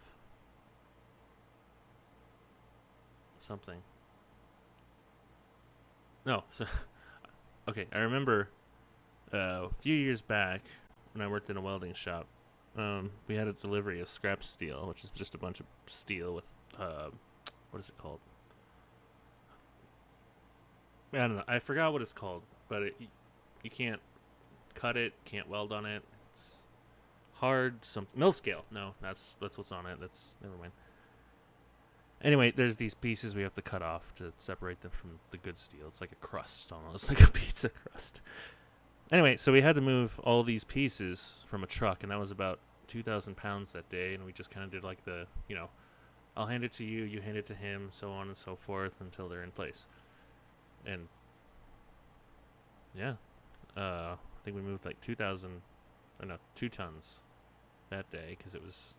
Something. No, so... Okay, I remember a few years back when I worked in a welding shop, we had a delivery of scrap steel, which is just a bunch of steel with, what is it called? I don't know. I forgot what it's called, but you can't cut it, can't weld on it. It's hard. Mill scale. No, that's what's on it. Never mind. Anyway, there's these pieces we have to cut off to separate them from the good steel. It's like a crust almost, like a pizza crust. Anyway, so we had to move all these pieces from a truck, and that was about 2,000 pounds that day, and we just kind of did like the, I'll hand it to you, you hand it to him, so on and so forth until they're in place. And, yeah, I think we moved like 2 tons that day, because it was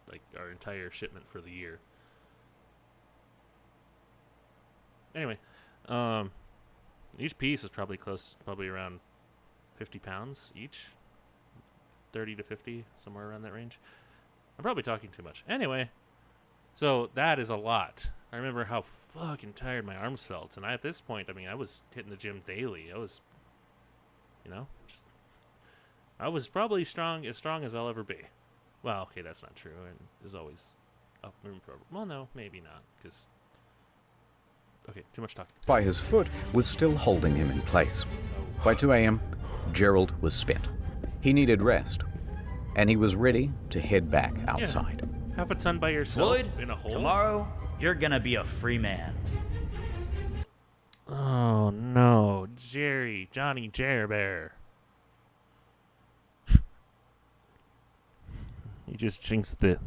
like our entire shipment for the year. Anyway, each piece was probably around 50 pounds each. 30 to 50, somewhere around that range. I'm probably talking too much. Anyway, so that is a lot. I remember how fucking tired my arms felt. And at this point, I was hitting the gym daily. I was, I was probably as strong as I'll ever be. Well, okay, that's not true. And there's always room for... Well, no, maybe not, because... Okay, too much talking. by his foot was still holding him in place. By 2 a.m., Gerald was spent. He needed rest, and he was ready to head back outside. Yeah. Half a ton by yourself Floyd, in a hole? tomorrow, you're gonna be a free man. Oh, no. Johnny Bear. He just jinxed it.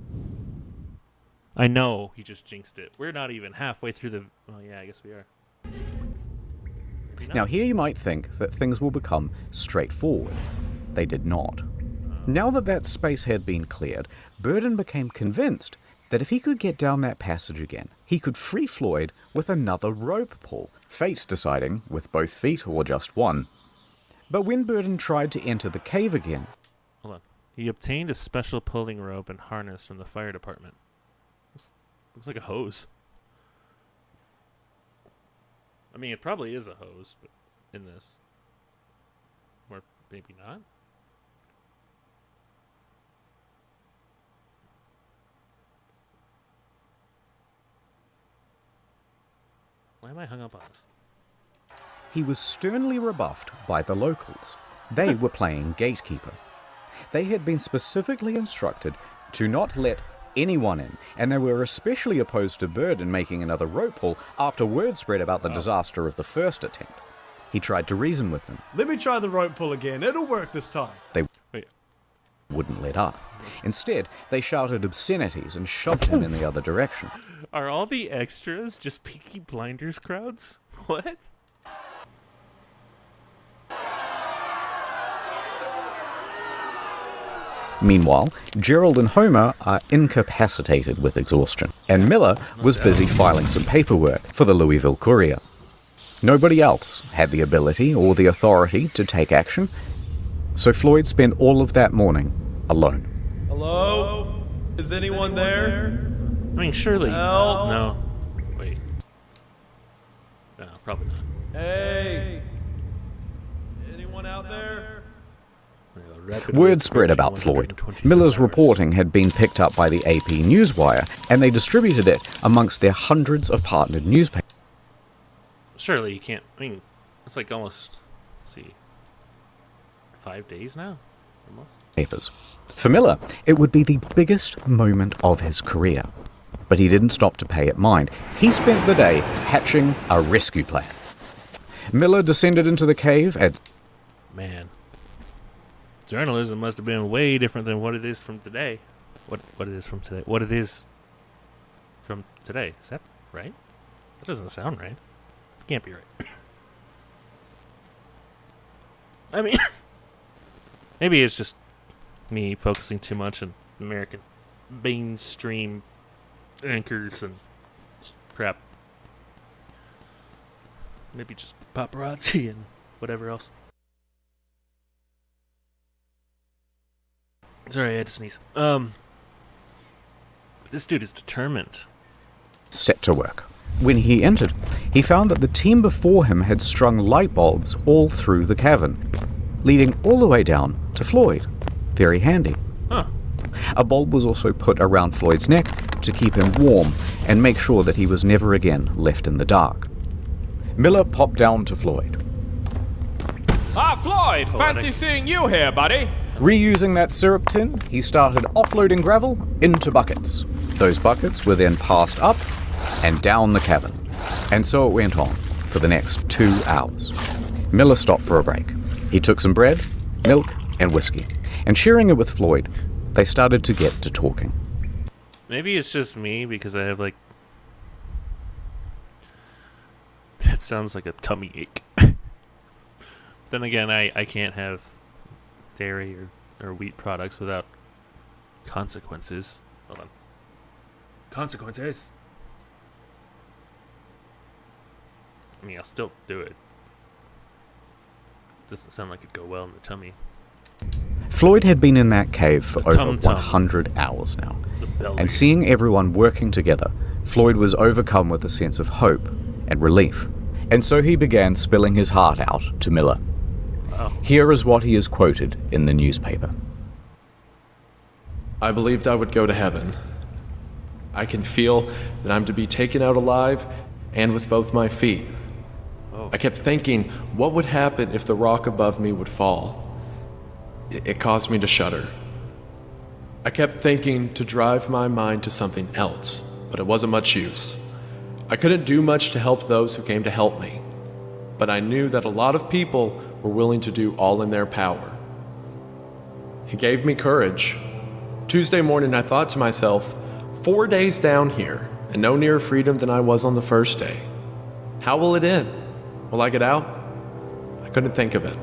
I know he just jinxed it. We're not even halfway through the... Oh, yeah, I guess we are. Now here you might think that things will become straightforward. They did not. Now that space had been cleared, Burden became convinced that if he could get down that passage again, he could free Floyd with another rope pull, fate deciding with both feet or just one. But when Burden tried to enter the cave again... Hold on. He obtained a special pulling rope and harness from the fire department. Looks like a hose. It probably is a hose, but in this. Or maybe not. Why am I hung up on this? He was sternly rebuffed by the locals. They were playing gatekeeper. They had been specifically instructed to not let anyone in, and they were especially opposed to Bird in making another rope pull after word spread about the disaster of the first attempt. He tried to reason with them. Let me try the rope pull again. It'll work this time. They Wait. wouldn't let up. Instead, they shouted obscenities and shoved him in the other direction. Are all the extras just Peaky Blinders crowds? What? Meanwhile, Gerald and Homer are incapacitated with exhaustion, and Miller was busy filing some paperwork for the Louisville Courier. Nobody else had the ability or the authority to take action, so Floyd spent all of that morning alone. Hello? Is anyone there? I mean, surely. Help. No. Wait. No, probably not. Hey! Anyone out there? Word spread about Floyd. Miller's reporting had been picked up by the AP Newswire, and they distributed it amongst their hundreds of partnered newspapers. Surely you can't. I mean, it's like almost, let's see, 5 days now? Almost. For Miller, it would be the biggest moment of his career. But he didn't stop to pay it mind. He spent the day hatching a rescue plan. Miller descended into the cave and... Man. Journalism must have been way different than what it is from today. What it is from today. What it is from today. Is that right? That doesn't sound right. It can't be right. I mean, maybe it's just me focusing too much on American mainstream anchors and crap. Maybe just paparazzi and whatever else. Sorry, I had to sneeze. This dude is determined. Set to work. When he entered, he found that the team before him had strung light bulbs all through the cavern, leading all the way down to Floyd. Very handy. Huh. A bulb was also put around Floyd's neck to keep him warm and make sure that he was never again left in the dark. Miller popped down to Floyd. Ah, Floyd! Fancy seeing you here, buddy. Reusing that syrup tin, he started offloading gravel into buckets. Those buckets were then passed up and down the cavern. And so it went on for the next 2 hours. Miller stopped for a break. He took some bread, milk, and whiskey, and sharing it with Floyd, they started to get to talking. Maybe it's just me because I have like... That sounds like a tummy ache. Then again, I can't have dairy or wheat products without consequences. Hold on. Consequences? I mean, I'll still do it. Doesn't sound like it'd go well in the tummy. Floyd had been in that cave for The over tum-tum. 100 hours now. The belly. And seeing everyone working together, Floyd was overcome with a sense of hope and relief. And so he began spilling his heart out to Miller. Wow. Here is what he is quoted in the newspaper. I believed I would go to heaven. I can feel that I'm to be taken out alive and with both my feet. Oh. I kept thinking, what would happen if the rock above me would fall? It caused me to shudder. I kept thinking to drive my mind to something else, but it wasn't much use. I couldn't do much to help those who came to help me, but I knew that a lot of people were willing to do all in their power. It gave me courage. Tuesday morning, I thought to myself, 4 days down here, and no nearer freedom than I was on the first day. How will it end? Will I get out? I couldn't think of it.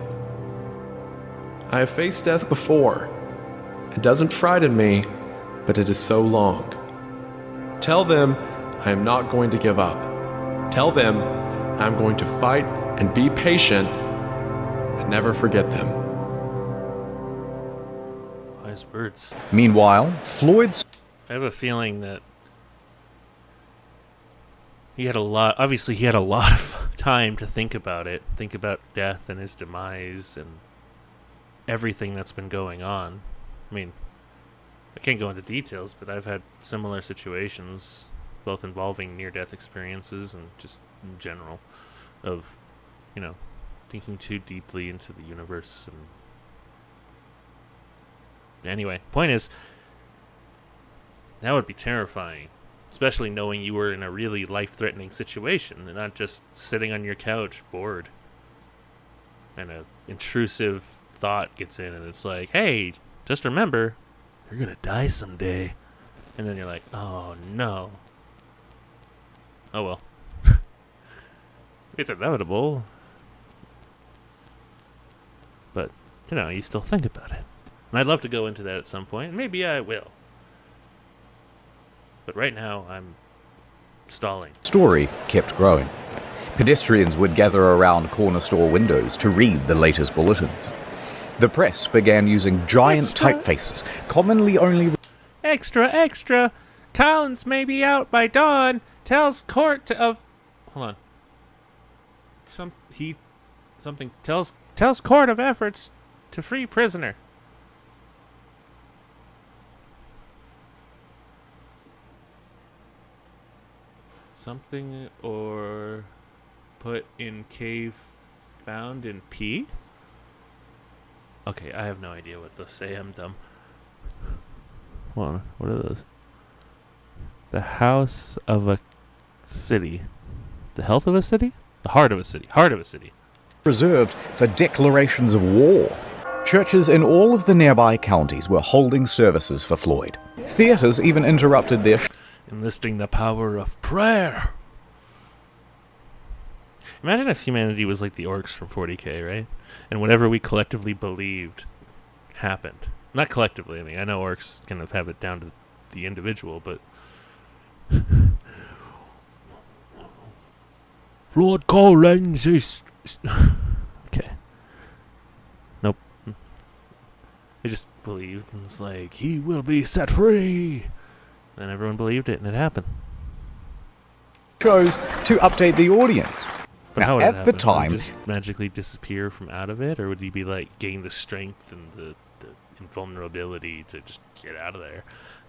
I have faced death before. It doesn't frighten me, but it is so long. Tell them I am not going to give up. Tell them I'm going to fight and be patient and never forget them. Wise words. Meanwhile, Floyd's... I have a feeling that he had a lot of time to think about it, think about death and his demise and everything that's been going on. I mean, I can't go into details, but I've had similar situations, both involving near-death experiences and just in general, of, thinking too deeply into the universe and Anyway, point is, that would be terrifying. Especially knowing you were in a really life-threatening situation and not just sitting on your couch bored. And an intrusive thought gets in and it's like, hey, just remember, you're going to die someday. And then you're like, oh no. Oh well. It's inevitable. But, you still think about it. And I'd love to go into that at some point. Maybe I will. But right now, I'm stalling. Story kept growing. Pedestrians would gather around corner store windows to read the latest bulletins. The press began using giant typefaces, commonly only... Extra, extra! Collins may be out by dawn. Tells court of... Hold on. Tells court of efforts to free prisoner. Something or put in cave found in P? Okay, I have no idea what those say. I'm dumb. Hold on. What are those? The house of a city. The health of a city? The heart of a city. Heart of a city. Reserved for declarations of war. Churches in all of the nearby counties were holding services for Floyd. Theaters even interrupted their... Enlisting the power of prayer. Imagine if humanity was like the orcs from 40K, right? And whatever we collectively believed happened. Not collectively, I know orcs kind of have it down to the individual, but... Lord Collins is... Okay. Nope. They just believed, and it's like, he will be set free! And everyone believed it, and it happened. Chose to update the audience. But how would at it the happen? time, Would he just magically disappear from out of it, or would he be like gain the strength and the invulnerability to just get out of there?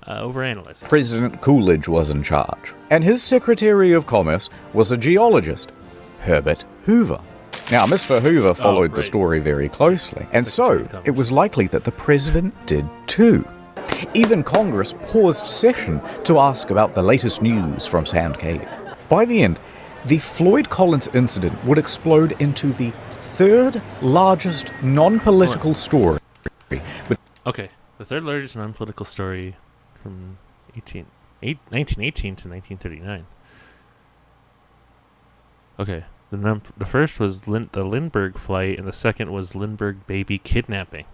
Overanalyzing. President Coolidge was in charge, and his Secretary of Commerce was a geologist, Herbert Hoover. Now, Mr. Hoover followed the story very closely, and so it was likely that the president did too. Even Congress paused session to ask about the latest news from Sand Cave. By the end, the Floyd Collins incident would explode into the third largest non-political story. Okay, the third largest non-political story from 1918 to 1939. Okay, the first was the Lindbergh flight, and the second was Lindbergh baby kidnapping.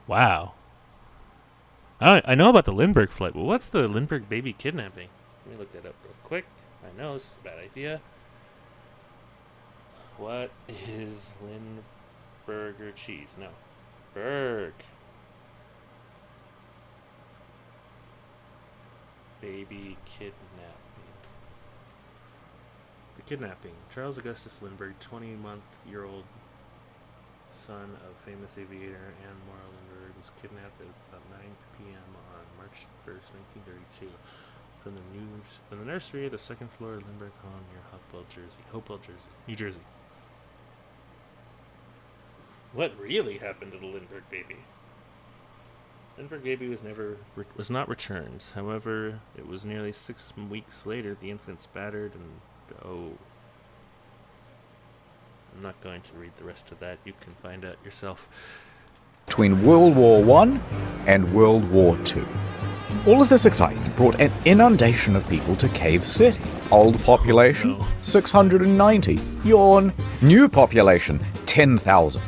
Wow. I know about the Lindbergh flight, but what's the Lindbergh baby kidnapping? Let me look that up real quick. I know this is a bad idea. What is Lindbergh cheese? No. Berg. Baby kidnapping. The kidnapping. Charles Augustus Lindbergh, 20-month-old son of famous aviator Anne Morrow Lindbergh, was kidnapped at about 9 p.m. on March 1st, 1932, from the nursery at the second floor of Lindbergh home near Hopewell, New Jersey. What really happened to the Lindbergh baby? Lindbergh baby was not returned. However, it was nearly 6 weeks later the infant's battered and I'm not going to read the rest of that. You can find out yourself. Between World War I and World War II. All of this excitement brought an inundation of people to Cave City. Old population, 690. Yawn. New population, 10,000.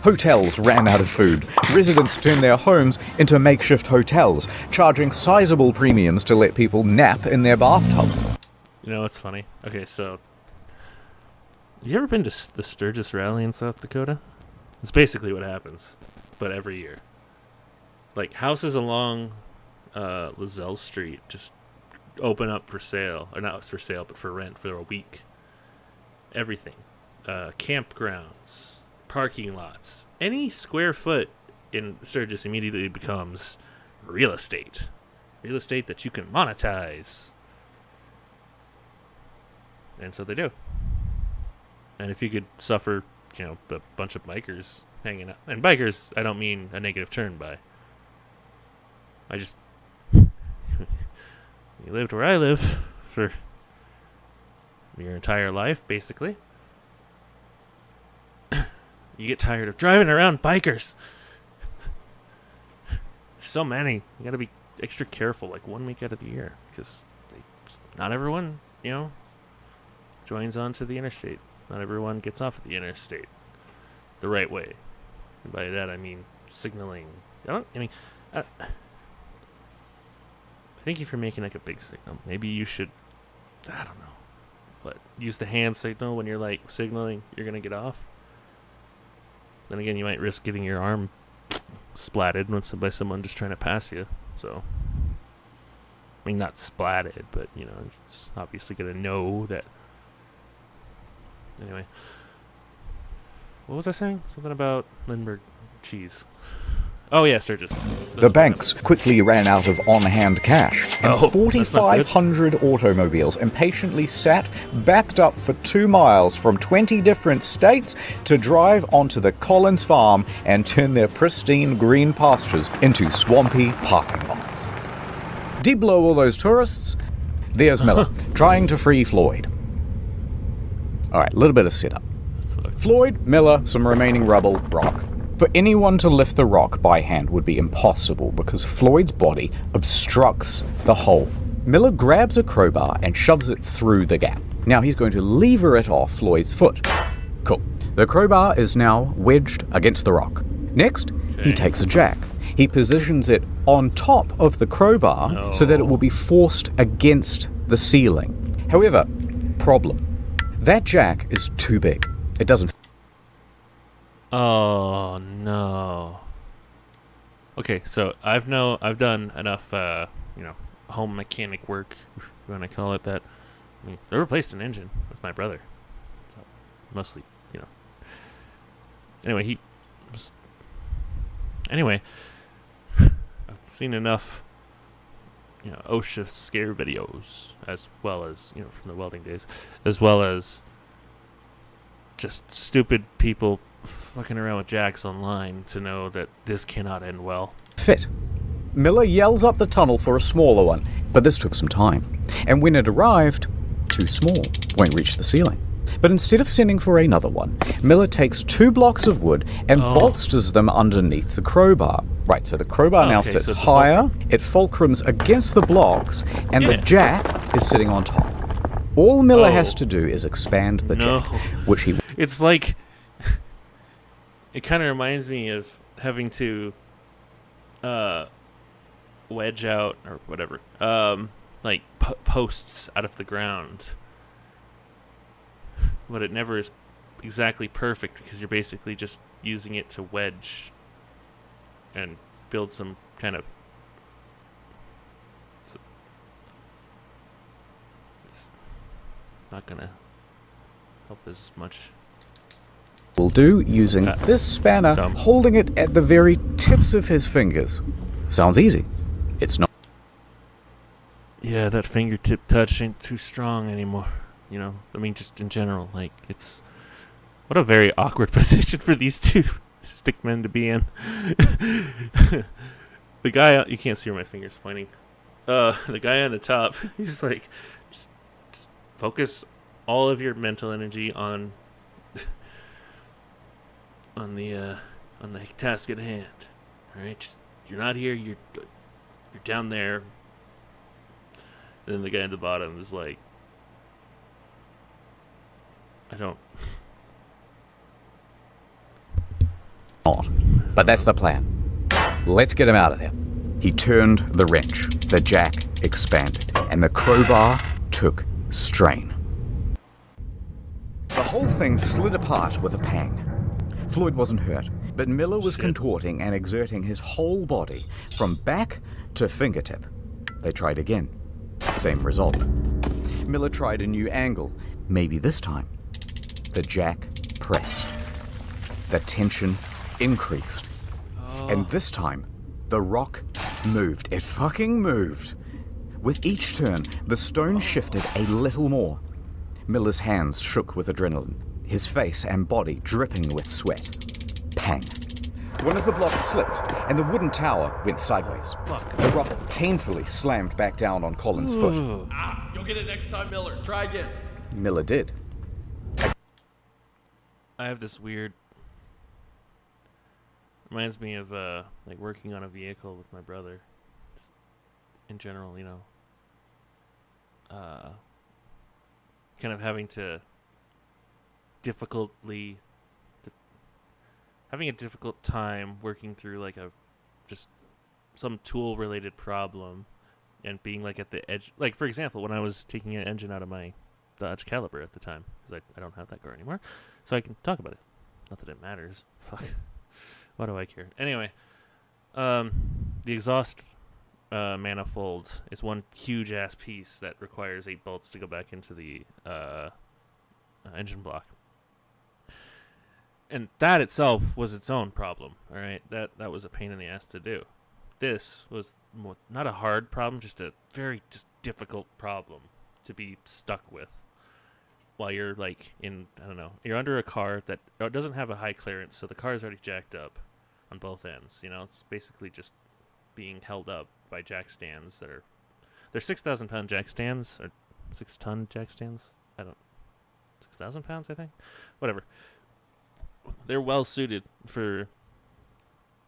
Hotels ran out of food. Residents turned their homes into makeshift hotels, charging sizable premiums to let people nap in their bathtubs. You know what's funny? Okay, so... You ever been to the Sturgis Rally in South Dakota? It's basically what happens, but every year. Like, houses along Lozelle Street just open up for sale. Or not for sale, but for rent for a week. Everything. Campgrounds. Parking lots. Any square foot in Sturgis immediately becomes real estate. Real estate that you can monetize. And so they do. And if you could suffer, a bunch of bikers hanging out. And bikers, I don't mean a negative turn by. I just... you lived where I live for your entire life, basically. You get tired of driving around bikers. So many. You gotta be extra careful, like 1 week out of the year, because not everyone, joins onto the interstate. Not everyone gets off at the interstate the right way. And by that I mean signaling. Thank you for making like a big signal. Maybe you should, I don't know, use the hand signal when you're like signaling you're gonna get off. Then again, you might risk getting your arm splatted by someone just trying to pass you. So, I mean, not splatted, but it's obviously gonna know that. Anyway, what was I saying? Something about Lindbergh cheese. Oh yeah, Sturgis. The banks quickly ran out of on-hand cash, and 4,500 automobiles impatiently sat, backed up for 2 miles from 20 different states to drive onto the Collins farm and turn their pristine green pastures into swampy parking lots. Deep below all those tourists, there's Miller, trying to free Floyd. Alright, a little bit of setup. Floyd, Miller, some remaining rubble, rock. For anyone to lift the rock by hand would be impossible because Floyd's body obstructs the hole. Miller grabs a crowbar and shoves it through the gap. Now he's going to lever it off Floyd's foot. Cool. The crowbar is now wedged against the rock. Next, he takes a jack. He positions it on top of the crowbar so that it will be forced against the ceiling. However, problem. That jack is too big. It doesn't. Oh no. Okay, so I've done enough home mechanic work, if you want to call it that. I mean, I replaced an engine with my brother. So, mostly, Anyway, I've seen enough OSHA scare videos, as well as, from the welding days, as well as just stupid people fucking around with jacks online to know that this cannot end well. Fit. Miller yells up the tunnel for a smaller one, but this took some time. And when it arrived, too small, won't reach the ceiling. But instead of sending for another one, Miller takes 2 blocks of wood and bolsters them underneath the crowbar. Right, so the crowbar now sits higher, it fulcrums against the blocks, and the jack is sitting on top. All Miller has to do is expand the jack, which he... It's like... It kind of reminds me of having to wedge out, or whatever, posts out of the ground. But it never is exactly perfect because you're basically just using it to wedge and build some kind of... It's not going to help as much. Will do using this spanner, holding it at the very tips of his fingers. Sounds easy. It's not. Yeah, that fingertip touch ain't too strong anymore. I mean, just in general, it's... What a very awkward position for these 2 stickmen to be in. The guy... You can't see where my finger's pointing. The guy on the top, he's like... Just focus all of your mental energy on the task at hand. All right, just, you're not here. You're down there. And then the guy at the bottom is like, I don't. But that's the plan. Let's get him out of there. He turned the wrench. The jack expanded, and the crowbar took strain. The whole thing slid apart with a pang. Floyd wasn't hurt, but Miller was contorting and exerting his whole body from back to fingertip. They tried again. Same result. Miller tried a new angle. Maybe this time. The jack pressed. The tension increased. And this time, the rock moved. It fucking moved. With each turn, the stone shifted a little more. Miller's hands shook with adrenaline, his face and body dripping with sweat. pang. One of the blocks slipped, and the wooden tower went sideways. The rock painfully slammed back down on Colin's foot. You'll get it next time, Miller. Try again. Miller did. I have this weird... Reminds me of like working on a vehicle with my brother. Just in general, you know. Kind of having to having a difficult time working through like just some tool related problem and being like at the edge. Like, for example, when I was taking an engine out of my Dodge Caliber at the time, because I don't have that car anymore, so I can talk about it. Not that it matters. Fuck. Why do I care? Anyway, the exhaust manifold is one huge ass piece that requires 8 bolts to go back into the engine block. And that itself was its own problem, all right? That was a pain in the ass to do. This was not a hard problem, just a very difficult problem to be stuck with while you're like you're under a car that doesn't have a high clearance, so the car is already jacked up on both ends. You know, it's basically just being held up by jack stands they're 6,000 pound jack stands or 6 ton jack stands. 6,000 pounds, I think. Whatever. They're well suited for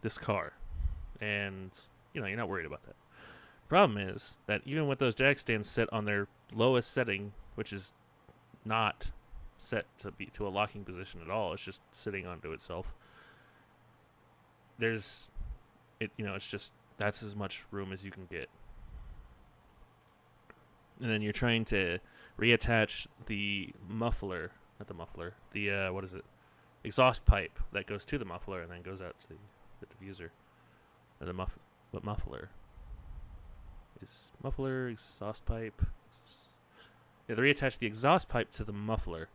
this car, and you're not worried about that. Problem is that even with those jack stands set on their lowest setting, which is not set to a locking position at all, it's just sitting onto itself. It's just that's as much room as you can get, and then you're trying to reattach the exhaust pipe that goes to the muffler and then goes out to the diffuser. What muffler? Is muffler, exhaust pipe? Yeah, they reattach the exhaust pipe to the muffler.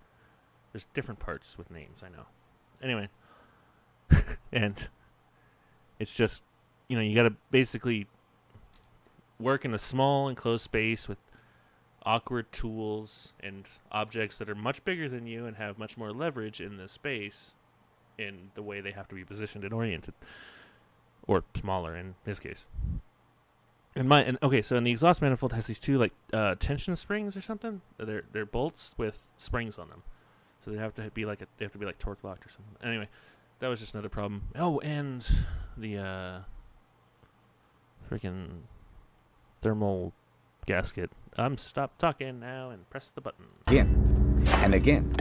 There's different parts with names, I know. Anyway. And it's just, you gotta basically work in a small enclosed space with awkward tools and objects that are much bigger than you and have much more leverage in the space in the way they have to be positioned and oriented, or smaller in this case. So in the exhaust manifold has these two tension springs or something. They're bolts with springs on them, so they have to be like torque locked or something. Anyway, that was just another problem. Oh, and the freaking thermal gasket. Stop talking now and press the button. Again and again.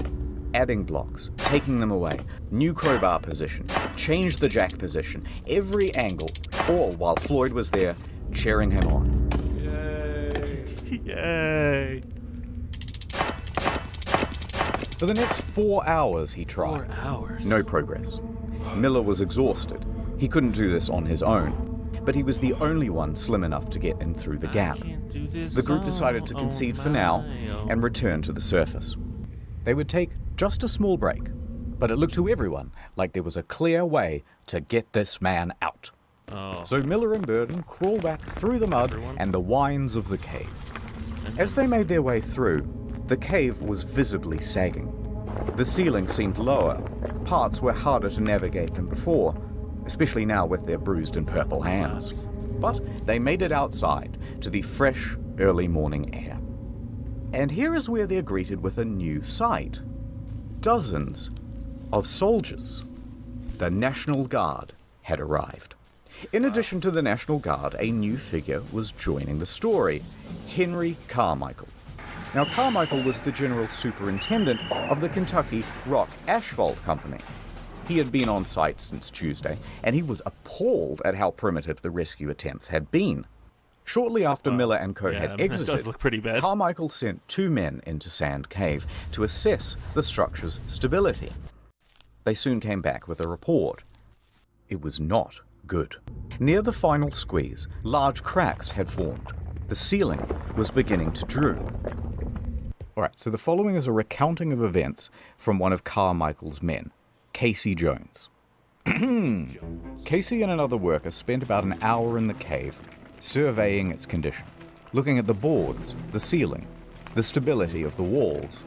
Adding blocks, taking them away, new crowbar position, change the jack position, every angle, all while Floyd was there, cheering him on. Yay! Yay! For the next 4 hours he tried. 4 hours? No progress. Miller was exhausted. He couldn't do this on his own. But he was the only one slim enough to get in through the gap. The group decided to concede for now and return to the surface. They would take just a small break, but it looked to everyone like there was a clear way to get this man out. Oh. So Miller and Burden crawled back through the mud and the whines of the cave. As they made their way through, the cave was visibly sagging. The ceiling seemed lower. Parts were harder to navigate than before, especially now with their bruised and purple hands. But they made it outside to the fresh, early morning air. And here is where they're greeted with a new sight. Dozens of soldiers. The National Guard had arrived. In addition to the National Guard, a new figure was joining the story, Henry Carmichael. Now, Carmichael was the general superintendent of the Kentucky Rock Asphalt Company. He had been on site since Tuesday, and he was appalled at how primitive the rescue attempts had been. Shortly after Miller and co. had exited, does look pretty bad. Carmichael sent 2 men into Sand Cave to assess the structure's stability. They soon came back with a report. It was not good. Near the final squeeze, large cracks had formed. The ceiling was beginning to droop. All right, so the following is a recounting of events from one of Carmichael's men, Casey Jones. Casey and another worker spent about an hour in the cave, surveying its condition, looking at the boards, the ceiling, the stability of the walls.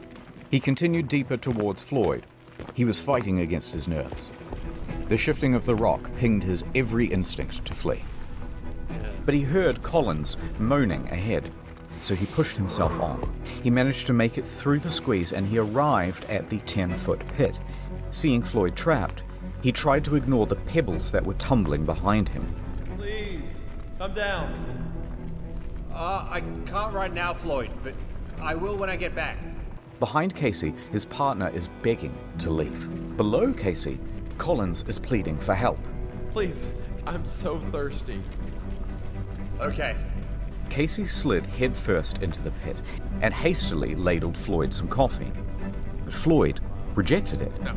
He continued deeper towards Floyd. He was fighting against his nerves. The shifting of the rock pinged his every instinct to flee. But he heard Collins moaning ahead, so he pushed himself on. He managed to make it through the squeeze and he arrived at the 10-foot pit. Seeing Floyd trapped, he tried to ignore the pebbles that were tumbling behind him. Please, come down. I can't right now, Floyd, but I will when I get back. Behind Casey, his partner is begging to leave. Below Casey, Collins is pleading for help. Please, I'm so thirsty. Okay. Casey slid headfirst into the pit and hastily ladled Floyd some coffee. But Floyd rejected it. No.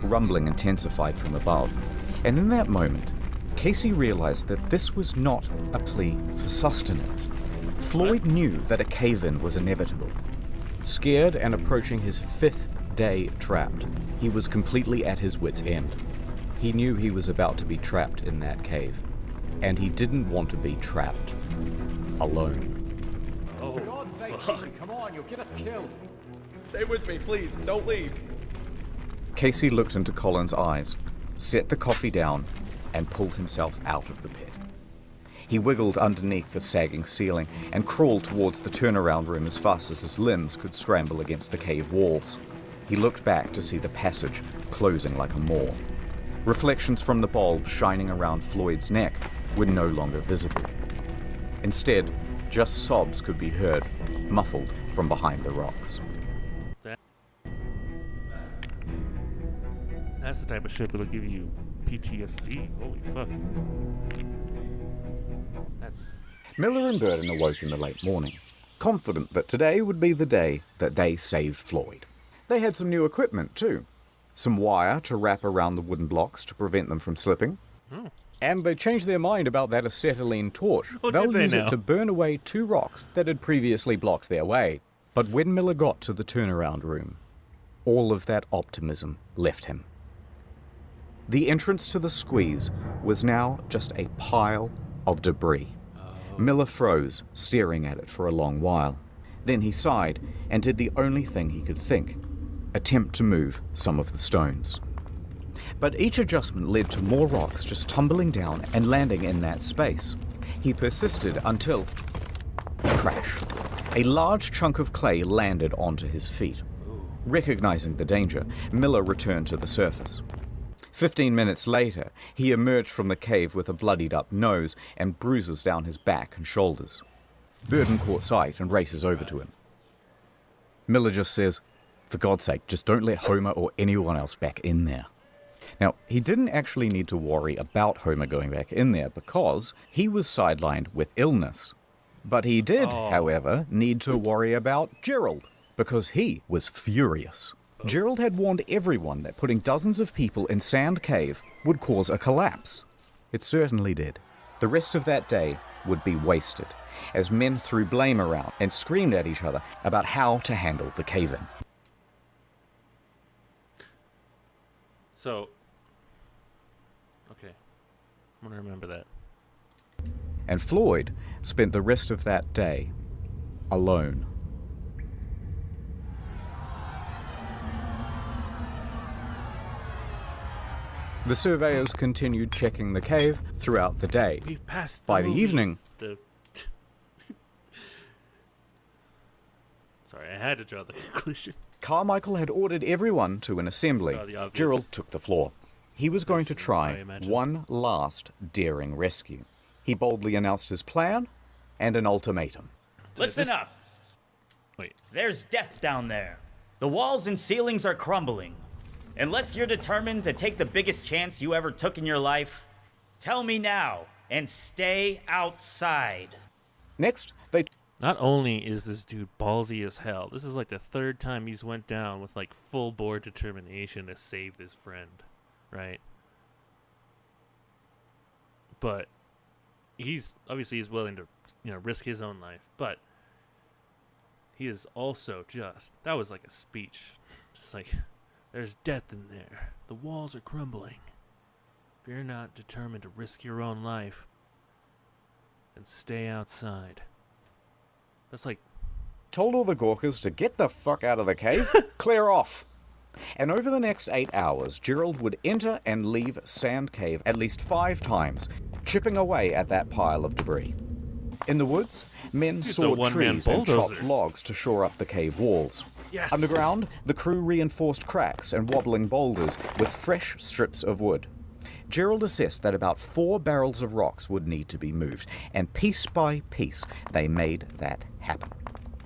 Rumbling intensified from above, and in that moment, Casey realized that this was not a plea for sustenance. Floyd knew that a cave-in was inevitable. Scared and approaching his 5th day trapped, he was completely at his wit's end. He knew he was about to be trapped in that cave, and he didn't want to be trapped alone. Oh, For God's sake, Casey, come on, you'll get us killed. Stay with me, please. Don't leave. Casey looked into Colin's eyes, set the coffee down, and pulled himself out of the pit. He wiggled underneath the sagging ceiling and crawled towards the turnaround room as fast as his limbs could scramble against the cave walls. He looked back to see the passage closing like a maw. Reflections from the bulb shining around Floyd's neck were no longer visible. Instead, just sobs could be heard, muffled from behind the rocks. That's the type of shit that'll give you PTSD. Holy fuck. That's... Miller and Burden awoke in the late morning, confident that today would be the day that they saved Floyd. They had some new equipment too. Some wire to wrap around the wooden blocks to prevent them from slipping. And they changed their mind about that acetylene torch. They'll use it to burn away 2 rocks that had previously blocked their way. But when Miller got to the turnaround room, all of that optimism left him. The entrance to the squeeze was now just a pile of debris. Miller froze, staring at it for a long while. Then he sighed and did the only thing he could think: attempt to move some of the stones. But each adjustment led to more rocks just tumbling down and landing in that space. He persisted until... crash. A large chunk of clay landed onto his feet. Recognizing the danger, Miller returned to the surface. 15 minutes later, he emerged from the cave with a bloodied-up nose and bruises down his back and shoulders. Burden caught sight and races over to him. Miller just says, "For God's sake, just don't let Homer or anyone else back in there." Now, he didn't actually need to worry about Homer going back in there because he was sidelined with illness. But he did, however, need to worry about Gerald because he was furious. Gerald had warned everyone that putting dozens of people in Sand Cave would cause a collapse. It certainly did. The rest of that day would be wasted, as men threw blame around and screamed at each other about how to handle the cave-in. So, okay, I'm gonna remember that. And Floyd spent the rest of that day alone. The surveyors continued checking the cave throughout the day. We passed By the evening, Sorry, I had to draw the conclusion. Carmichael had ordered everyone to an assembly. Gerald took the floor. He was going to try one last daring rescue. He boldly announced his plan and an ultimatum. Listen up. Wait. There's death down there. The walls and ceilings are crumbling. Unless you're determined to take the biggest chance you ever took in your life, tell me now and stay outside. Next, they... Not only is this dude ballsy as hell, this is like the 3rd time he's went down with like full bore determination to save his friend, right? But he's willing to, risk his own life, but he is also that was like a speech. Just like, there's death in there. The walls are crumbling. If you're not determined to risk your own life, then stay outside. That's like... told all the Gawkers to get the fuck out of the cave, clear off. And over the next 8 hours, Gerald would enter and leave Sand Cave at least 5 times, chipping away at that pile of debris. In the woods, men sawed trees and chopped logs to shore up the cave walls. Yes. Underground, the crew reinforced cracks and wobbling boulders with fresh strips of wood. Gerald assessed that about 4 barrels of rocks would need to be moved, and piece by piece, they made that happen.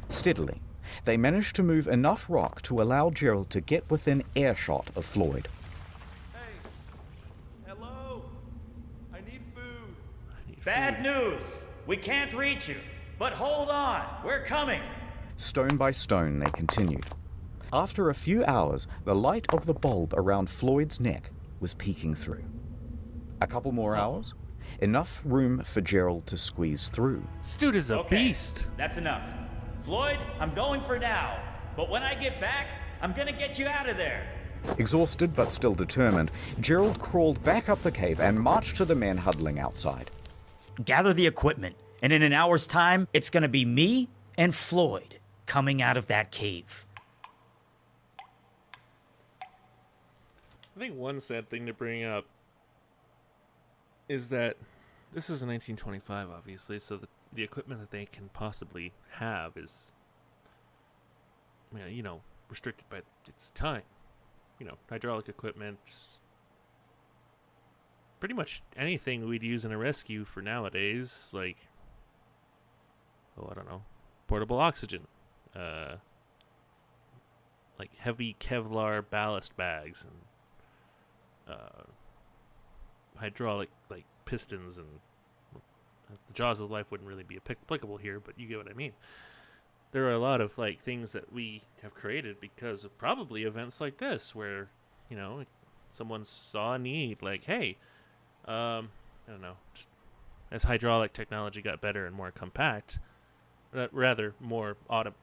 Steadily, they managed to move enough rock to allow Gerald to get within earshot of Floyd. Hey, hello? I need food. Bad news! We can't reach you. But hold on, we're coming. Stone by stone, they continued. After a few hours, the light of the bulb around Floyd's neck was peeking through. A couple more hours, enough room for Gerald to squeeze through. This dude is a beast. That's enough. Floyd, I'm going for now. But when I get back, I'm gonna get you out of there. Exhausted but still determined, Gerald crawled back up the cave and marched to the men huddling outside. Gather the equipment, and in an hour's time, it's gonna be me and Floyd coming out of that cave. I think one sad thing to bring up is that this is 1925, obviously, so the equipment that they can possibly have is, you know, restricted by its time. You know, hydraulic equipment, pretty much anything we'd use in a rescue for nowadays, like, oh, I don't know, portable oxygen, like heavy Kevlar ballast bags, and hydraulic, like, pistons, and the jaws of life wouldn't really be applicable here, but you get what I mean. There are a lot of, like, things that we have created because of probably events like this, where, you know, someone saw a need, like, hey, I don't know, just as hydraulic technology got better and more compact, rather more not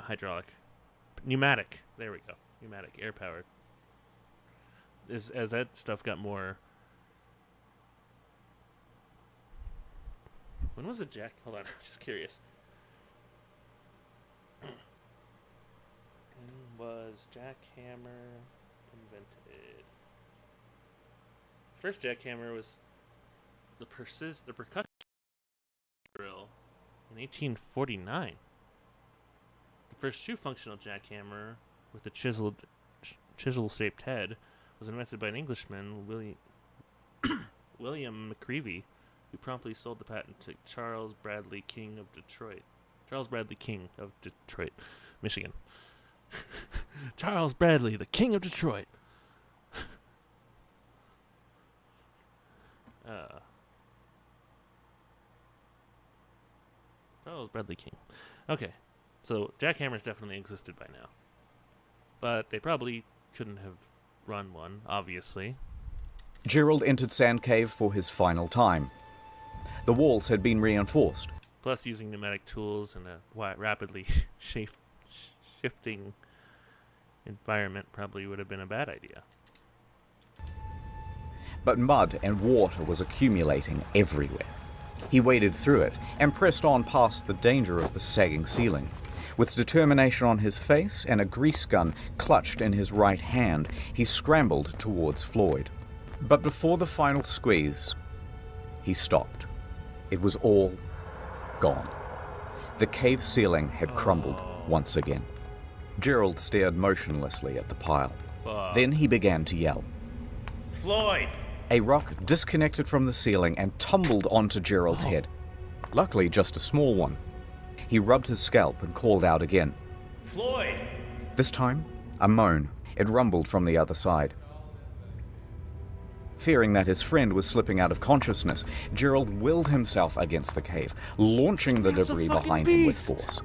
hydraulic, pneumatic, there we go, pneumatic, air-powered, as that stuff got more. When was the hold on, just curious. When was jackhammer invented? First jackhammer was the percussion drill in 1849. The first true functional jackhammer with a chisel-shaped head was invented by an Englishman, William McCreevy, who promptly sold the patent to Charles Bradley King of Detroit. Charles Bradley King of Detroit, Michigan. Charles Bradley, the King of Detroit. Charles Bradley King. Okay, so jackhammers definitely existed by now. But they probably couldn't have run one, obviously. Gerald entered Sand Cave for his final time. The walls had been reinforced. Plus, using pneumatic tools in a rapidly shifting environment probably would have been a bad idea. But mud and water was accumulating everywhere. He waded through it and pressed on past the danger of the sagging ceiling. With determination on his face and a grease gun clutched in his right hand, he scrambled towards Floyd. But before the final squeeze, he stopped. It was all gone. The cave ceiling had crumbled once again. Gerald stared motionlessly at the pile. Then he began to yell. Floyd! A rock disconnected from the ceiling and tumbled onto Gerald's head. Luckily, just a small one. He rubbed his scalp and called out again. Floyd! This time, a moan. It rumbled from the other side. Fearing that his friend was slipping out of consciousness, Gerald willed himself against the cave, launching the debris behind him with force.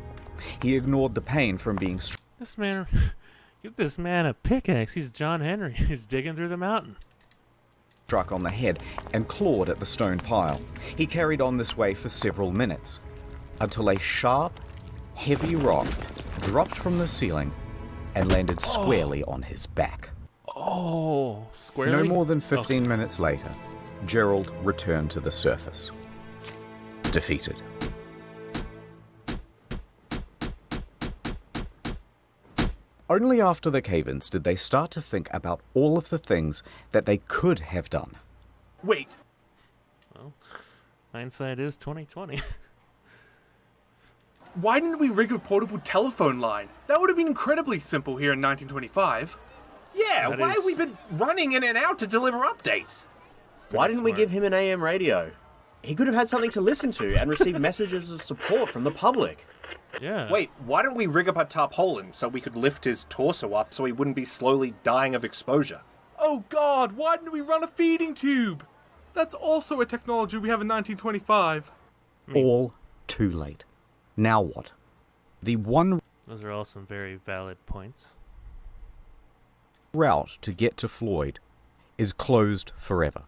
He ignored the pain from being This man, give this man a pickaxe. He's John Henry. He's digging through the mountain. Struck on the head and clawed at the stone pile. He carried on this way for several minutes, until a sharp, heavy rock dropped from the ceiling and landed squarely on his back. Oh, squarely? No more than 15 minutes later, Gerald returned to the surface, defeated. Only after the cave-ins did they start to think about all of the things that they could have done. Wait. Well, hindsight is 2020. Why didn't we rig a portable telephone line? That would have been incredibly simple here in 1925. Yeah, why have we been running in and out to deliver updates? Why didn't we give him an AM radio? He could have had something to listen to and receive messages of support from the public. Yeah. Wait, why don't we rig up a tarpaulin so we could lift his torso up so he wouldn't be slowly dying of exposure? Oh God, why didn't we run a feeding tube? That's also a technology we have in 1925. All too late. Now what? The one Those are all some very valid points. route to get to Floyd is closed forever.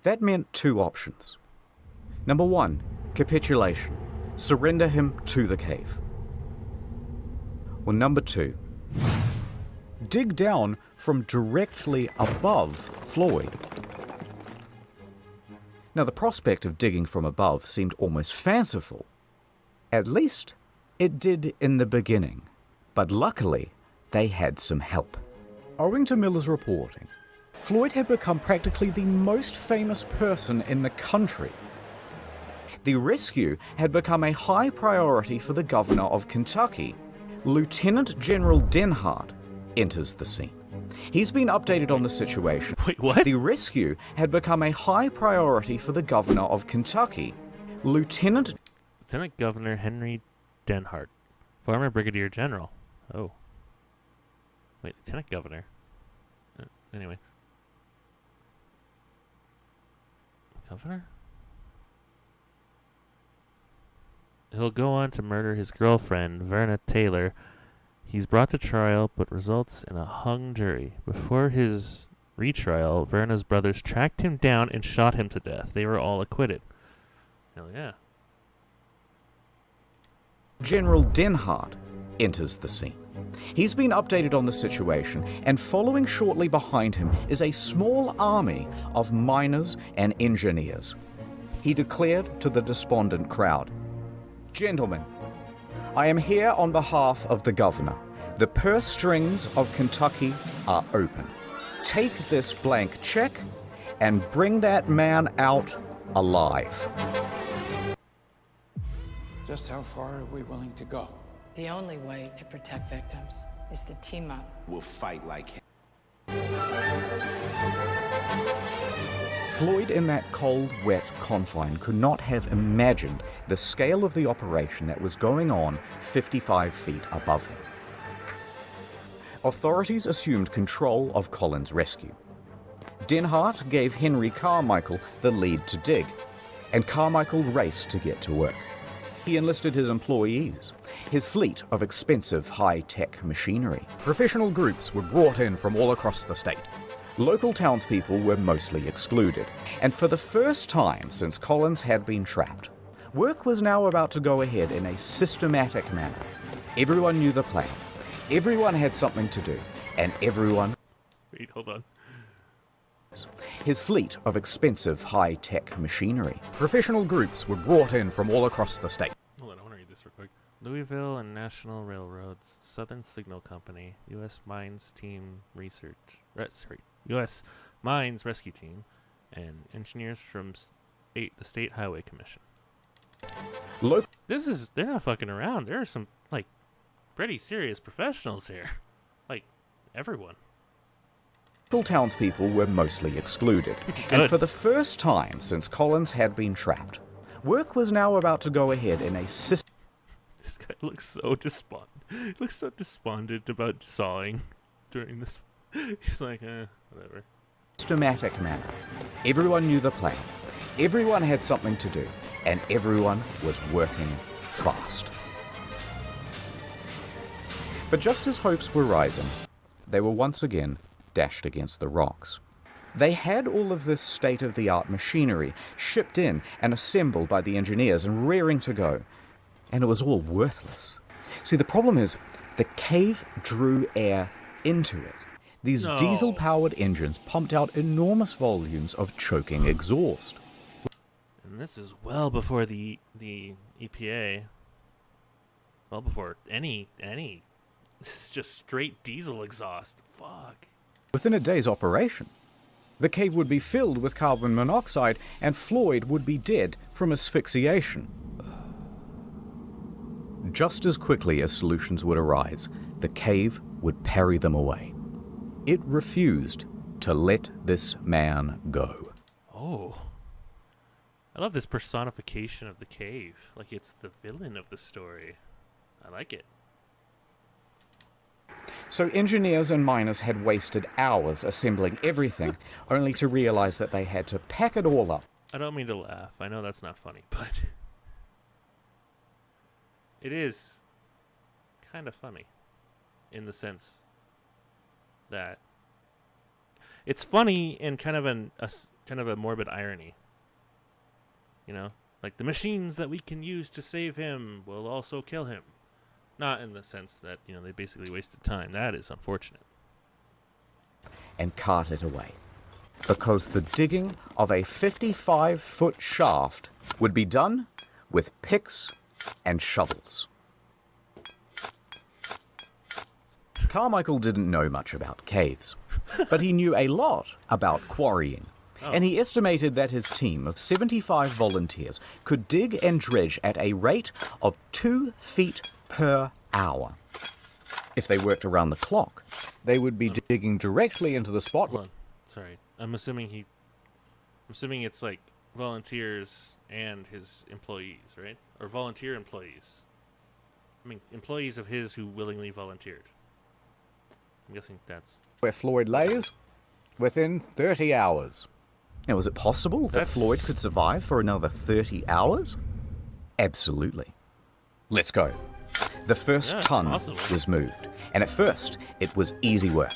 That meant two options. Number one, capitulation. Surrender him to the cave. Or number two, dig down from directly above Floyd. Now, the prospect of digging from above seemed almost fanciful. At least, it did in the beginning. But luckily, they had some help. Owing to Miller's reporting, Floyd had become practically the most famous person in the country. The rescue had become a high priority for the governor of Kentucky. Lieutenant General Denhart enters the scene. He's been updated on the situation. Wait, what? The rescue had become a high priority for the governor of Kentucky. Lieutenant Governor Henry Denhart, former Brigadier General. Oh. Wait, Lieutenant Governor. Anyway. Governor? He'll go on to murder his girlfriend, Verna Taylor. He's brought to trial, but results in a hung jury. Before his retrial, Verna's brothers tracked him down and shot him to death. They were all acquitted. Hell yeah. General Denhart enters the scene. He's been updated on the situation, and following shortly behind him is a small army of miners and engineers. He declared to the despondent crowd, "Gentlemen, I am here on behalf of the governor. The purse strings of Kentucky are open. Take this blank check and bring that man out alive." Just how far are we willing to go? The only way to protect victims is to team up. We'll fight like him. Floyd, in that cold, wet confine, could not have imagined the scale of the operation that was going on 55 feet above him. Authorities assumed control of Colin's rescue. Denhart gave Henry Carmichael the lead to dig, and Carmichael raced to get to work. He enlisted his employees, his fleet of expensive high-tech machinery. Professional groups were brought in from all across the state. Local townspeople were mostly excluded, and for the first time since Collins had been trapped, work was now about to go ahead in a systematic manner. Everyone knew the plan, everyone had something to do, and everyone... Wait, hold on. His fleet of expensive high-tech machinery. Professional groups were brought in from all across the state. Hold on, I want to read this real quick. Louisville and National Railroads, Southern Signal Company, U.S. Mines Team Research, U.S. Mines Rescue Team, and engineers from the State Highway Commission. Look, they're not fucking around. There are some, like, pretty serious professionals here. Like, everyone. Local townspeople were mostly excluded, and for the first time since Collins had been trapped, work was now about to go ahead in a system. This guy looks so despondent. He looks so despondent about sawing during this. He's like, whatever. Systematic manner. Everyone knew the plan. Everyone had something to do, and everyone was working fast. But just as hopes were rising, they were once again dashed against the rocks. They had all of this state-of-the-art machinery shipped in and assembled by the engineers and rearing to go, and it was all worthless. See, the problem is, the cave drew air into it. These diesel-powered engines pumped out enormous volumes of choking exhaust. And this is well before the EPA, well before any This is just straight diesel exhaust. Fuck. Within a day's operation, the cave would be filled with carbon monoxide and Floyd would be dead from asphyxiation. Just as quickly as solutions would arise, the cave would parry them away. It refused to let this man go. Oh. I love this personification of the cave. Like it's the villain of the story. I like it. So engineers and miners had wasted hours assembling everything, only to realize that they had to pack it all up. I don't mean to laugh. I know that's not funny, but it is kind of funny in the sense that it's funny in kind of a morbid irony. You know, like the machines that we can use to save him will also kill him. Not in the sense that, you know, they basically wasted time. That is unfortunate. And cart it away, because the digging of a 55-foot shaft would be done with picks and shovels. Carmichael didn't know much about caves, but he knew a lot about quarrying. And he estimated that his team of 75 volunteers could dig and dredge at a rate of 2 feet per hour. If they worked around the clock, they would be digging directly into the spot. Hold on. Sorry. I'm assuming it's like volunteers and his employees, right? Or volunteer employees. I mean, employees of his who willingly volunteered. I'm guessing that's where Floyd lays within 30 hours. Now, is it possible that Floyd could survive for another 30 hours? Absolutely. Let's go. The first ton was moved, and at first it was easy work.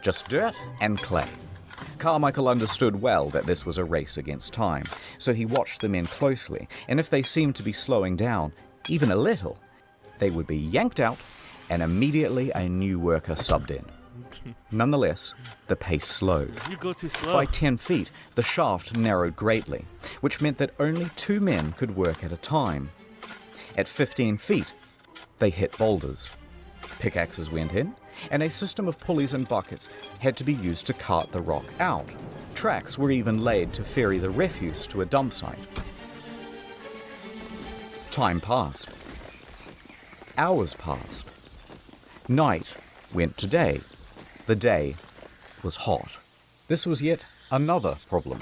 Just dirt and clay. Carmichael understood well that this was a race against time, so he watched the men closely, and if they seemed to be slowing down, even a little, they would be yanked out, and immediately a new worker subbed in. Nonetheless, the pace slowed. You go too slow. By 10 feet, the shaft narrowed greatly, which meant that only 2 men could work at a time. At 15 feet, they hit boulders. Pickaxes went in, and a system of pulleys and buckets had to be used to cart the rock out. Tracks were even laid to ferry the refuse to a dump site. Time passed. Hours passed. Night went to day. The day was hot. This was yet another problem,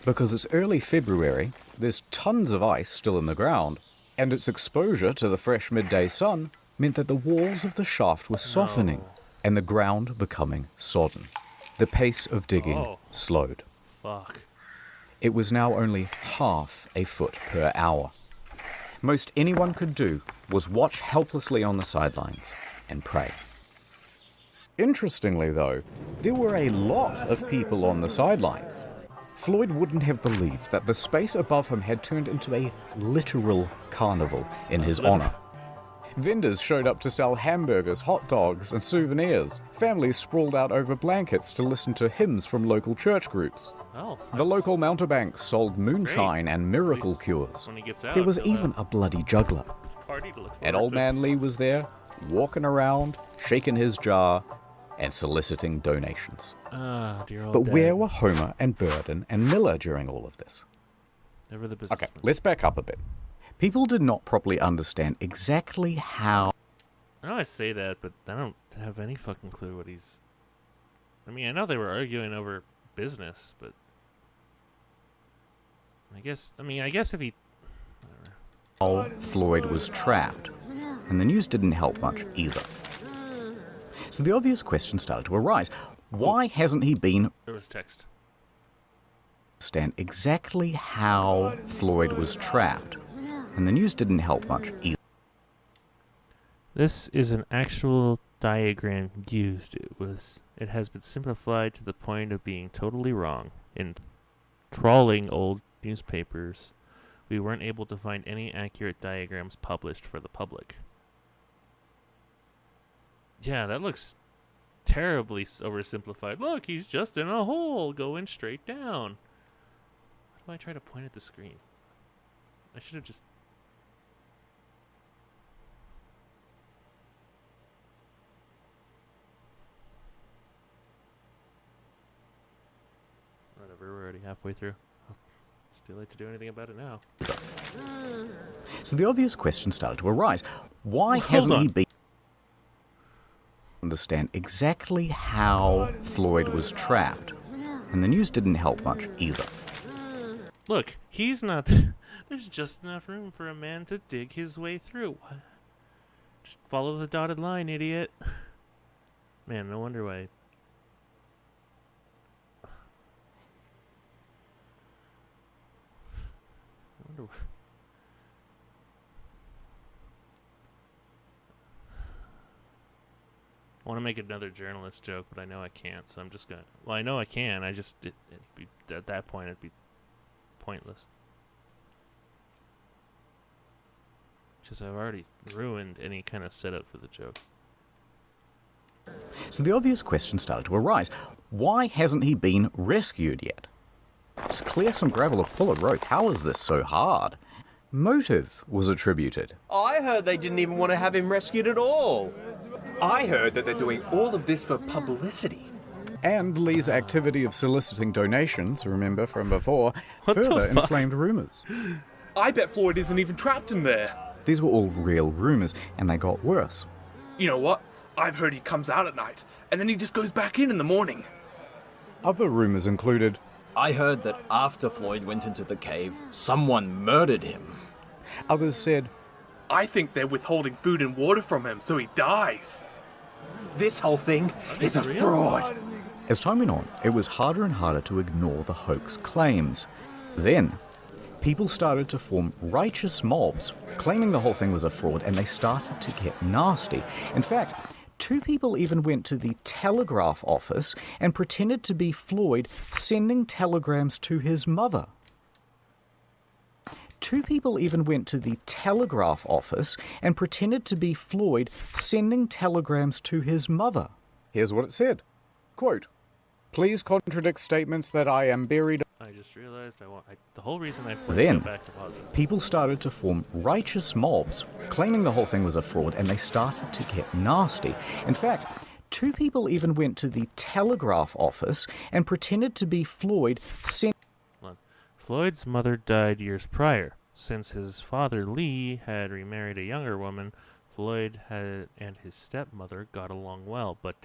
because it's early February, there's tons of ice still in the ground, and its exposure to the fresh midday sun meant that the walls of the shaft were softening and the ground becoming sodden. The pace of digging slowed. Fuck. It was now only half a foot per hour. Most anyone could do was watch helplessly on the sidelines and pray. Interestingly, though, there were a lot of people on the sidelines. Floyd wouldn't have believed that the space above him had turned into a literal carnival in his honor. Vendors showed up to sell hamburgers, hot dogs, and souvenirs. Families sprawled out over blankets to listen to hymns from local church groups. The local mountebanks sold moonshine and miracle cures. There was even a bloody juggler. And Old Man Lee was there, walking around, shaking his jar, and soliciting donations. Dear old But dad. where were Homer and Burden and Miller during all of this? Never the Okay, businessman. let's back up a bit. People did not properly understand exactly how... I know I say that, but I don't have any fucking clue what he's... I mean, I know they were arguing over business, but... I guess if he... Whatever. Floyd was trapped, and the news didn't help much either. So the obvious question started to arise. Why hasn't he been... There was text. ...understand exactly how Floyd was trapped, and the news didn't help much either. This is an actual diagram used. It has been simplified to the point of being totally wrong. In trawling old newspapers, we weren't able to find any accurate diagrams published for the public. Yeah, that looks terribly oversimplified. Look, he's just in a hole going straight down. How do I try to point at the screen? I should have just... halfway through. It's too late to do anything about it now. So the obvious question started to arise. Why hasn't he been... understand exactly how Floyd was trapped? And the news didn't help much either. Look, he's not... There's just enough room for a man to dig his way through. Just follow the dotted line, idiot. Man, no wonder why... I want to make another journalist joke, but I know I can't, so I'm just gonna... Well, I know I can, it'd be... At that point, it'd be pointless. Because I've already ruined any kind of setup for the joke. So the obvious question started to arise. Why hasn't he been rescued yet? Just clear some gravel or pull a rope. How is this so hard? Motive was attributed. I heard they didn't even want to have him rescued at all. I heard that they're doing all of this for publicity. And Lee's activity of soliciting donations, remember from before, further inflamed rumours. I bet Floyd isn't even trapped in there. These were all real rumours, and they got worse. You know what? I've heard he comes out at night, and then he just goes back in the morning. Other rumours included... I heard that after Floyd went into the cave, someone murdered him. Others said... I think they're withholding food and water from him so he dies. This whole thing is a fraud. As time went on, it was harder and harder to ignore the hoax claims. Then, people started to form righteous mobs, claiming the whole thing was a fraud, and they started to get nasty. In fact, 2 people even went to the telegraph office and pretended to be Floyd sending telegrams to his mother. 2 people even went to the telegraph office and pretended to be Floyd sending telegrams to his mother. Here's what it said. Quote, "Please contradict statements that I am buried..." I just realized the whole reason I put Then, it back deposit. people started to form righteous mobs, claiming the whole thing was a fraud, and they started to get nasty. In fact, 2 people even went to the telegraph office and pretended to be Floyd Floyd's mother died years prior. Since his father Lee had remarried a younger woman, Floyd and his stepmother got along well, but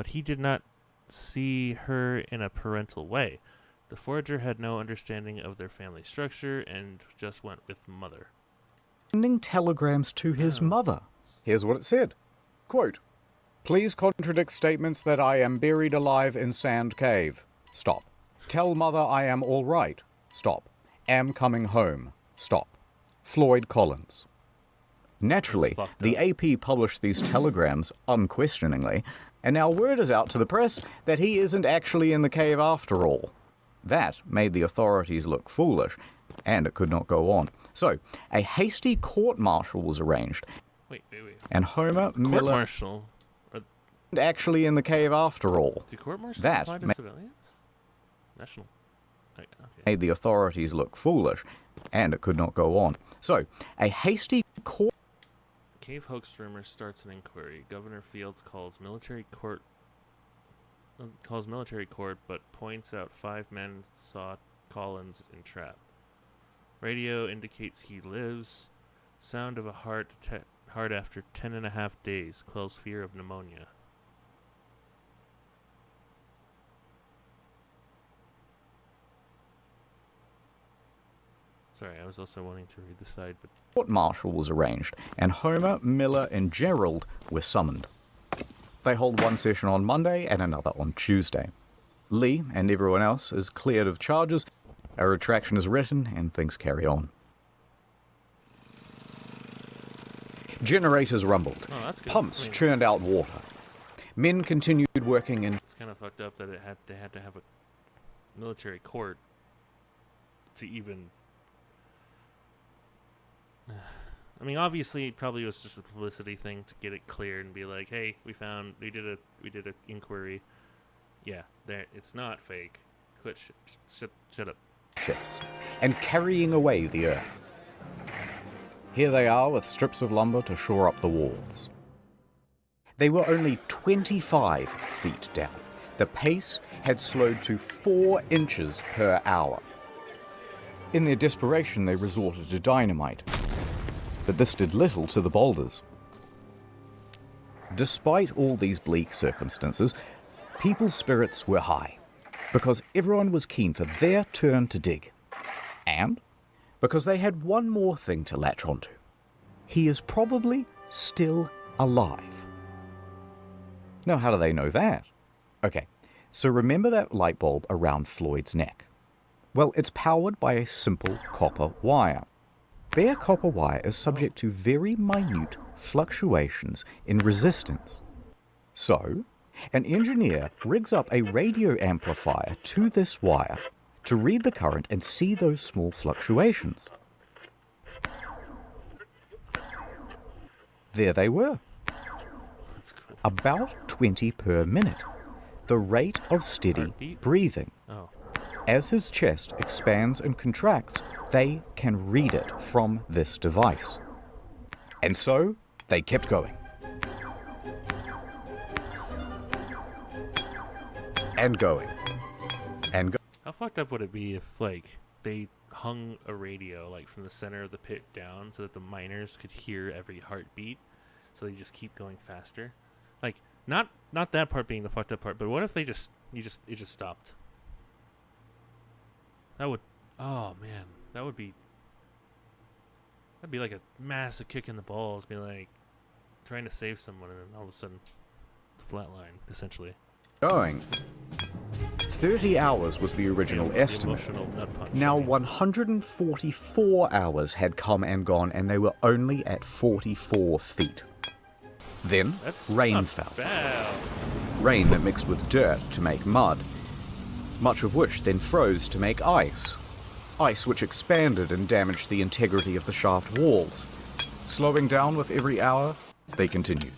he did not see her in a parental way. The forager had no understanding of their family structure and just went with mother. Sending telegrams to his mother. Here's what it said. Quote, "Please contradict statements that I am buried alive in Sand Cave." Stop. "Tell mother I am all right." Stop. "Am coming home." Stop. Floyd Collins. Naturally, the AP published these telegrams unquestioningly, and now word is out to the press that he isn't actually in the cave after all. That made the authorities look foolish, and it could not go on. So, a hasty court-martial was arranged. Wait. And Homer Miller... Court-martial? Actually in the cave after all. Do court-martials That apply to civilians? National. Okay. Made the authorities look foolish, and it could not go on. So, a hasty court... Cave hoax rumor starts an inquiry. Governor Fields calls military court, but points out 5 men saw Collins entrapped. Radio indicates he lives. Sound of a heart after 10.5 days quells fear of pneumonia. Sorry, I was also wanting to read the side, but... Court-martial was arranged, and Homer, Miller, and Gerald were summoned. They hold one session on Monday and another on Tuesday. Lee and everyone else is cleared of charges, a retraction is written, and things carry on. Generators rumbled. Oh, that's good. Pumps churned out water. Men continued working in... It's kind of fucked up that they had to have a military court to even... I mean, obviously, it probably was just a publicity thing to get it cleared and be like, "Hey, we did a inquiry. Yeah, it's not fake. Quit, shut up." Shifts and carrying away the earth. Here they are with strips of lumber to shore up the walls. They were only 25 feet down. The pace had slowed to 4 inches per hour. In their desperation, they resorted to dynamite, but this did little to the boulders. Despite all these bleak circumstances, people's spirits were high, because everyone was keen for their turn to dig, and because they had one more thing to latch onto. He is probably still alive. Now, how do they know that? Okay, so remember that light bulb around Floyd's neck? Well, it's powered by a simple copper wire. Bare copper wire is subject to very minute fluctuations in resistance. So, an engineer rigs up a radio amplifier to this wire to read the current and see those small fluctuations. There they were. That's cool. About 20 per minute. The rate of steady Heartbeat? breathing. Oh. As his chest expands and contracts, they can read it from this device. And so, they kept going. And going. And go. How fucked up would it be if, like, they hung a radio, like, from the center of the pit down so that the miners could hear every heartbeat, so they just keep going faster? Like, not that part being the fucked up part, but what if it just stopped? That would, oh man, that'd be like a massive kick in the balls, be like trying to save someone and then all of a sudden flatline, essentially. Going. 30 hours was the original estimate. Now 144 hours had come and gone, and they were only at 44 feet. Then rain fell. Rain that mixed with dirt to make mud, much of which then froze to make ice. Ice which expanded and damaged the integrity of the shaft walls. Slowing down with every hour, they continued.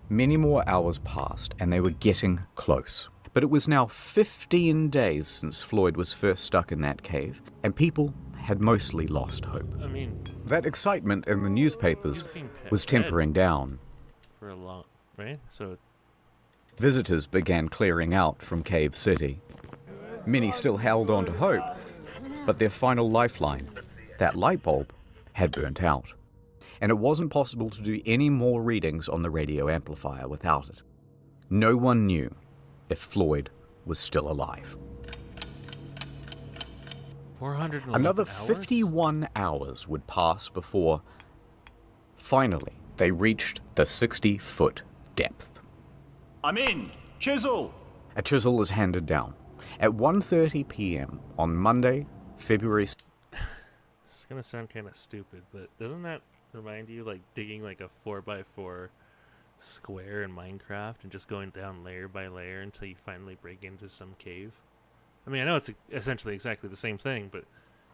Many more hours passed, and they were getting close. But it was now 15 days since Floyd was first stuck in that cave, and people had mostly lost hope. I mean, that excitement in the newspapers was tempering down. For a long, right? So visitors began clearing out from Cave City. Many still held on to hope, but their final lifeline, that light bulb, had burnt out. And it wasn't possible to do any more readings on the radio amplifier without it. No one knew if Floyd was still alive. 411 Another hours? 51 hours would pass before, finally, they reached the 60-foot depth. I'm in! Chisel! A chisel is handed down. At 1:30 p.m. on Monday, February... It's gonna sound kind of stupid, but doesn't that remind you like digging like a 4x4 square in Minecraft and just going down layer by layer until you finally break into some cave? I mean, I know it's essentially exactly the same thing, but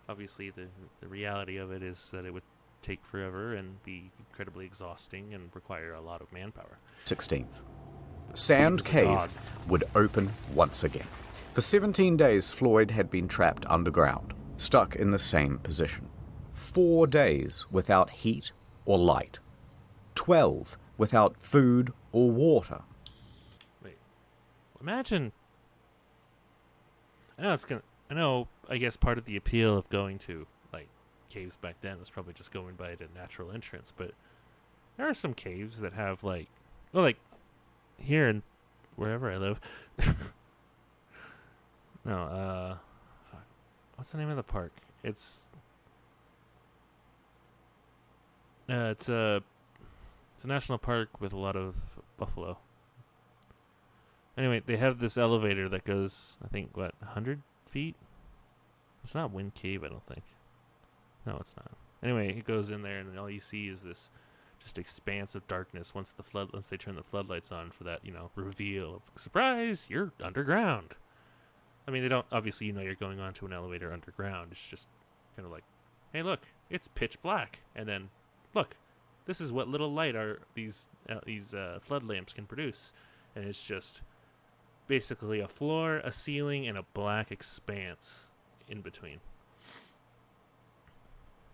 obviously the reality of it is that it would take forever and be incredibly exhausting and require a lot of manpower. 16th. Sand Cave would open once again. For 17 days, Floyd had been trapped underground, stuck in the same position. 4 days without heat or light. 12 without food or water. Wait. Imagine... I guess part of the appeal of going to, like, caves back then was probably just going by the natural entrance, but there are some caves that have, like... Well, like, here and wherever I live... No, fuck. What's the name of the park? It's a national park with a lot of buffalo. Anyway, they have this elevator that goes, I think, 100 feet? It's not Wind Cave, I don't think. No, it's not. Anyway, it goes in there, and all you see is this just expanse of darkness once they turn the floodlights on for that, reveal of, surprise, you're underground. I mean, they don't, obviously, you're going onto an elevator underground. It's just kind of like, hey, look, it's pitch black. And then, look, this is what little light these flood lamps can produce. And it's just basically a floor, a ceiling, and a black expanse in between.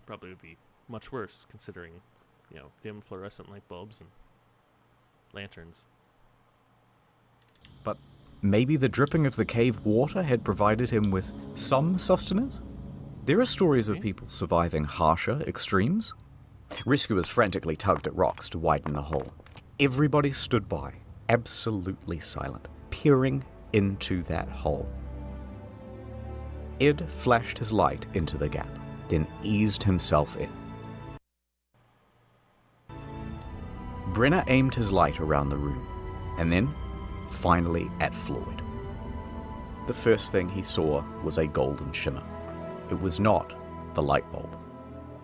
Probably would be much worse considering, dim fluorescent light bulbs and lanterns. But Maybe the dripping of the cave water had provided him with some sustenance? There are stories of people surviving harsher extremes. Rescuers frantically tugged at rocks to widen the hole. Everybody stood by, absolutely silent, peering into that hole. Ed flashed his light into the gap, then eased himself in. Brenner aimed his light around the room, and then, finally, at Floyd. The first thing he saw was a golden shimmer. It was not the light bulb.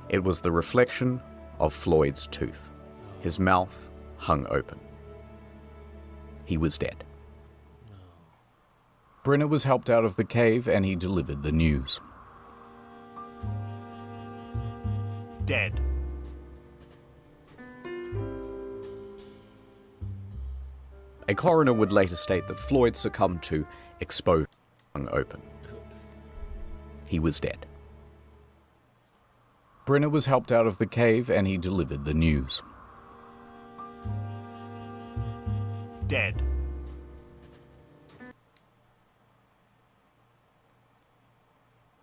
It was the reflection of Floyd's tooth. His mouth hung open. He was dead. Brenner was helped out of the cave and he delivered the news. Dead. A coroner would later state that Floyd succumbed to exposure hung open. He was dead. Brenner was helped out of the cave and he delivered the news. Dead.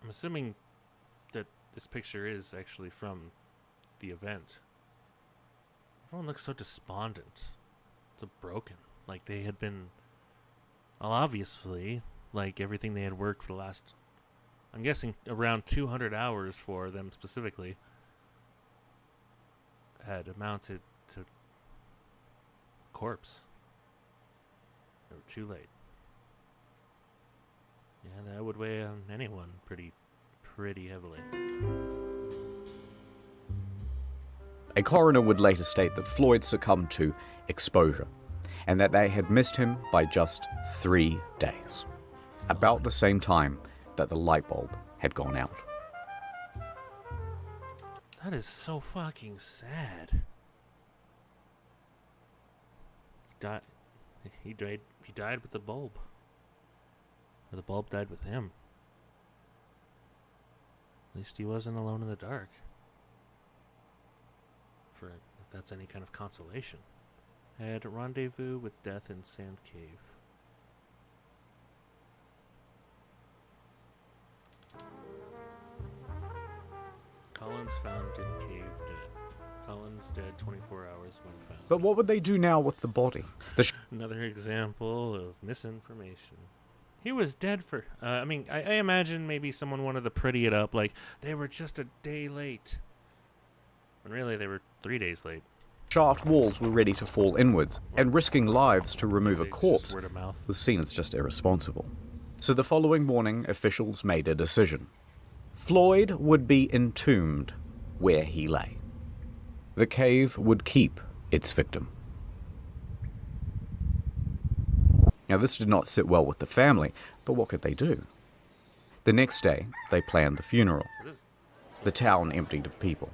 I'm assuming that this picture is actually from the event. Everyone looks so despondent. So broken. Like they had been... Well, obviously, like everything they had worked for the last... I'm guessing around 200 hours for them specifically had amounted to corpse. They were too late. Yeah, that would weigh on anyone pretty heavily. A coroner would later state that Floyd succumbed to exposure and that they had missed him by just 3 days, about the same time that the light bulb had gone out. That is so fucking sad. He died with the bulb. Or the bulb died with him. At least he wasn't alone in the dark. For if that's any kind of consolation. Had a rendezvous with death in Sand Cave. Collins found in cave dead. Collins dead 24 hours when found. But what would they do now with the body? Another example of misinformation. He was dead for... I imagine maybe someone wanted to pretty it up like they were just a day late. When really they were 3 days late. Shaft walls were ready to fall inwards, and risking lives to remove a corpse was seen as just irresponsible. So the following morning, officials made a decision. Floyd would be entombed where he lay. The cave would keep its victim. Now, this did not sit well with the family, but what could they do? The next day, they planned the funeral. The town emptied of people,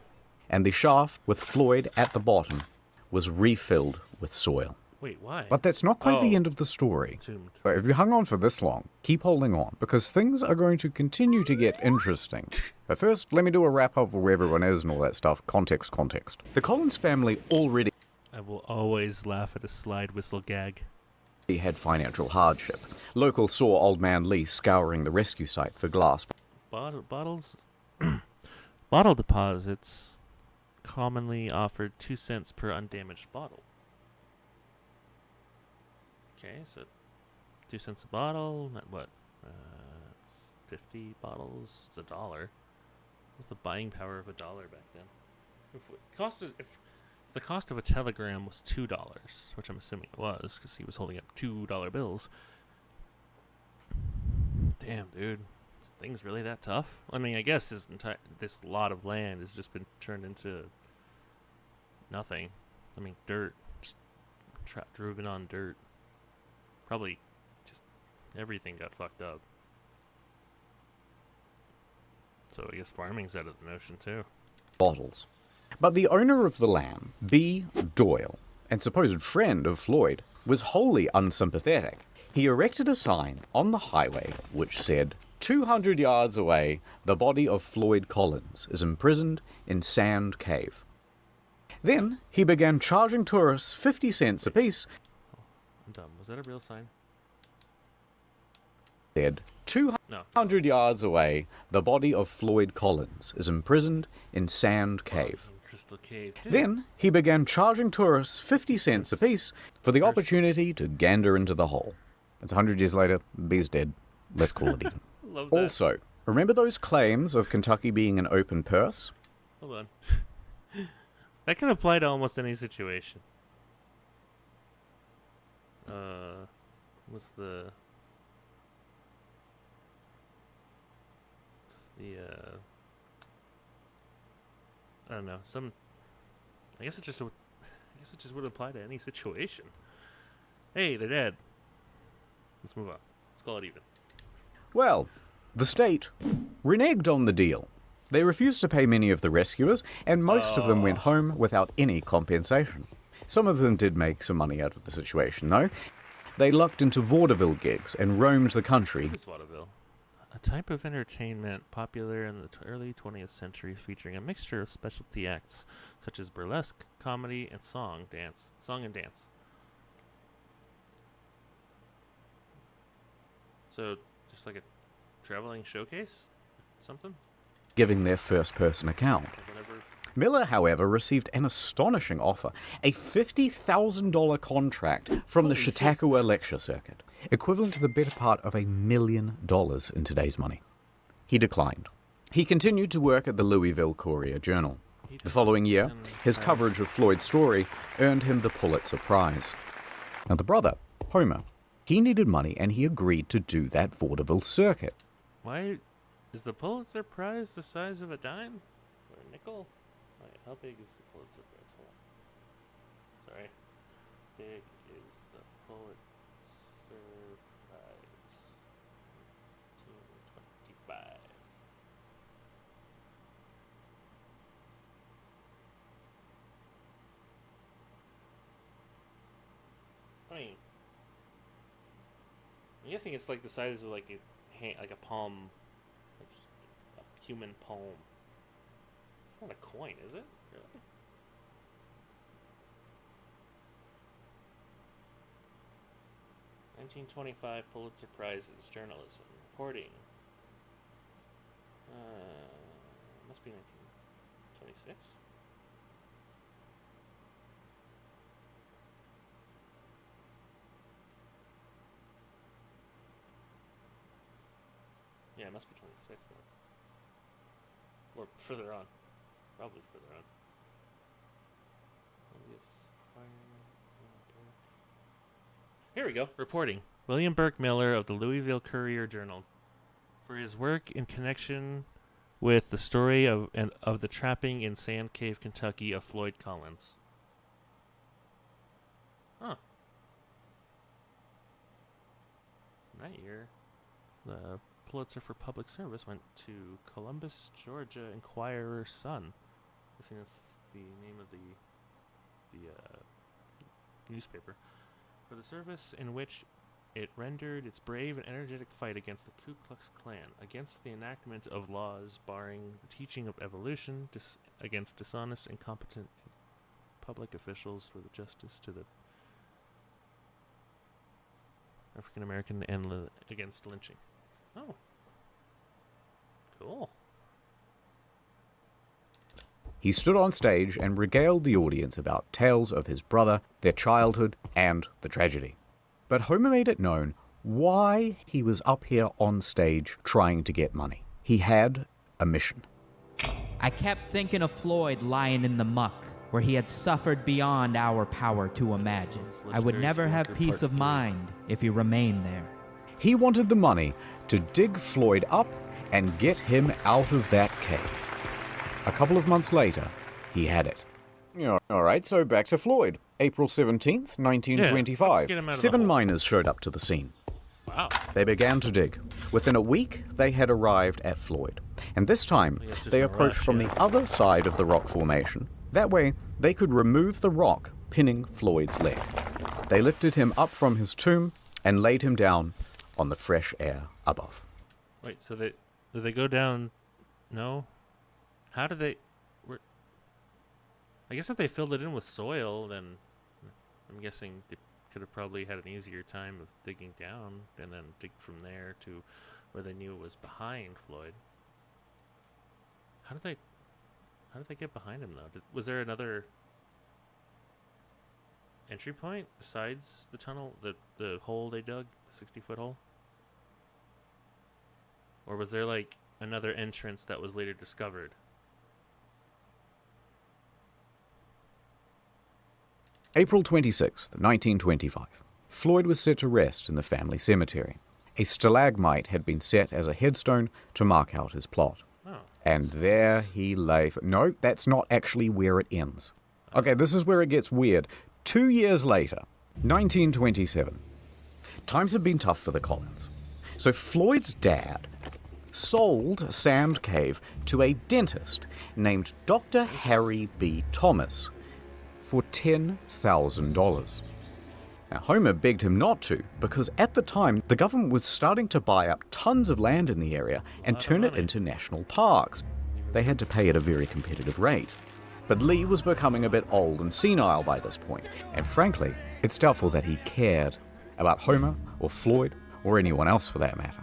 and the shaft with Floyd at the bottom was refilled with soil. Wait, why? But that's not quite the end of the story. But if you hung on for this long, keep holding on, because things are going to continue to get interesting. But first, let me do a wrap-up of where everyone is and all that stuff. Context. The Collins family already... I will always laugh at a slide whistle gag. He had financial hardship. Locals saw Old Man Lee scouring the rescue site for glass. Bottles? Bottle deposits commonly offered 2 cents per undamaged bottle. Okay, so 2 cents a bottle, what? It's 50 bottles, it's $1. What's the buying power of $1 back then? If the cost of a telegram was $2, which I'm assuming it was, because he was holding up $2 bills. Damn, dude. Is things really that tough? I mean, I guess this lot of land has just been turned into nothing. I mean, dirt. Just driven on dirt. Probably just everything got fucked up. So I guess farming's out of the notion, too. Bottles. But the owner of the land, B. Doyle, and supposed friend of Floyd, was wholly unsympathetic. He erected a sign on the highway which said, 200 yards away, the body of Floyd Collins is imprisoned in Sand Cave. Then he began charging tourists 50 cents apiece. I'm dumb. Was that a real sign? Dead. 200 yards away, the body of Floyd Collins is imprisoned in Sand Cave. Crystal Cave. Then he began charging tourists 50 cents apiece for the opportunity to gander into the hole. It's 100 years later, B's dead. Let's call it even. Love that. Also, remember those claims of Kentucky being an open purse? Hold on. That can apply to almost any situation. What's the I don't know. I guess it just would apply to any situation. Hey, they're dead. Let's move on. Let's call it even. Well, the state reneged on the deal. They refused to pay many of the rescuers, and most of them went home without any compensation. Some of them did make some money out of the situation, though. They lucked into vaudeville gigs and roamed the country. What is vaudeville? A type of entertainment popular in the early 20th century, featuring a mixture of specialty acts such as burlesque, comedy, and song and dance. So, just like a traveling showcase? Something? Giving their first-person account. Whatever. Miller, however, received an astonishing offer, a $50,000 contract from the Chautauqua Lecture Circuit, equivalent to the better part of $1 million in today's money. He declined. He continued to work at the Louisville Courier-Journal. The following year, his coverage of Floyd's story earned him the Pulitzer Prize. Now, the brother, Homer, he needed money, and he agreed to do that vaudeville circuit. Why is the Pulitzer Prize the size of a dime or a nickel? Wait, how big is the Pulitzer Prize? Hold on. Sorry. Big is the Pulitzer Prize? 1925. I mean, I'm guessing it's like the size of like a palm, like a human palm. It's not a coin, is it? Really? $1925 Pulitzer Prizes, journalism, reporting. Must be 1926. Yeah, it must be 26 then. Or further on. Probably further on. Here we go. Reporting. William Burke Miller of the Louisville Courier-Journal. For his work in connection with the story of the trapping in Sand Cave, Kentucky of Floyd Collins. Huh. That year, the Pulitzer for Public Service went to Columbus, Georgia Inquirer's son. I think that's the name of the newspaper. For the service in which it rendered its brave and energetic fight against the Ku Klux Klan, against the enactment of laws barring the teaching of evolution, against dishonest, incompetent public officials, for the justice to the African American, and against lynching. Oh. Cool. He stood on stage and regaled the audience about tales of his brother, their childhood, and the tragedy. But Homer made it known why he was up here on stage trying to get money. He had a mission. I kept thinking of Floyd lying in the muck, where he had suffered beyond our power to imagine. I would never have peace of mind if he remained there. He wanted the money to dig Floyd up and get him out of that cave. A couple of months later, he had it. All right, so back to Floyd. April 17th, 1925. Yeah, 7 miners showed up to the scene. Wow. They began to dig. Within a week, they had arrived at Floyd. And this time, they approached from the other side of the rock formation. That way, they could remove the rock pinning Floyd's leg. They lifted him up from his tomb and laid him down on the fresh air above. Wait, so did they go down? No? How did they... I guess if they filled it in with soil, then I'm guessing they could have probably had an easier time of digging down and then dig from there to where they knew it was behind Floyd. How did they get behind him though? Was there another entry point besides the tunnel, the hole they dug, the 60-foot hole? Or was there like another entrance that was later discovered? April 26th, 1925. Floyd was set to rest in the family cemetery. A stalagmite had been set as a headstone to mark out his plot. Oh, and there he lay. No, that's not actually where it ends. Okay, this is where it gets weird. 2 years later, 1927. Times have been tough for the Collins. So Floyd's dad sold Sand Cave to a dentist named Dr. Harry B. Thomas for $10,000. Now, Homer begged him not to, because at the time, the government was starting to buy up tons of land in the area and turn it into national parks. They had to pay at a very competitive rate. But Lee was becoming a bit old and senile by this point, and frankly, it's doubtful that he cared about Homer or Floyd or anyone else for that matter.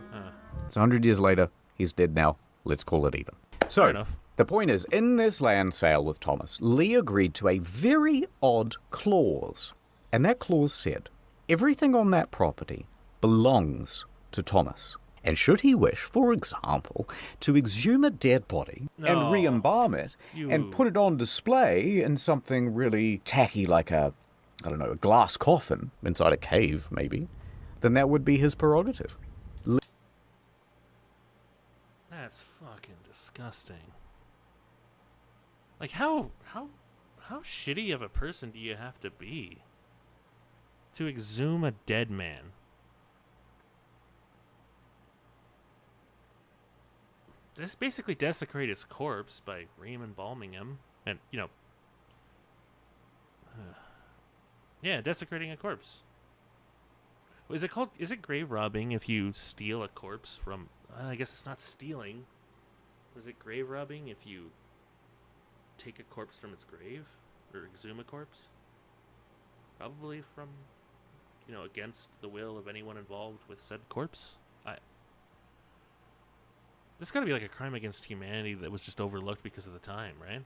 It's 100 years later, he's dead now, let's call it even. So, the point is, in this land sale with Thomas, Lee agreed to a very odd clause. And that clause said, everything on that property belongs to Thomas. And should he wish, for example, to exhume a dead body and re-embalm it and put it on display in something really tacky like a glass coffin inside a cave, maybe, then that would be his prerogative. That's fucking disgusting. Like, how shitty of a person do you have to be to exhume a dead man? Just basically desecrate his corpse by re-embalming him, and desecrating a corpse. Is it grave robbing if you steal a corpse from? I guess it's not stealing. Is it grave robbing if you take a corpse from its grave or exhume a corpse? Probably from, against the will of anyone involved with said corpse. This got to be like a crime against humanity that was just overlooked because of the time, right?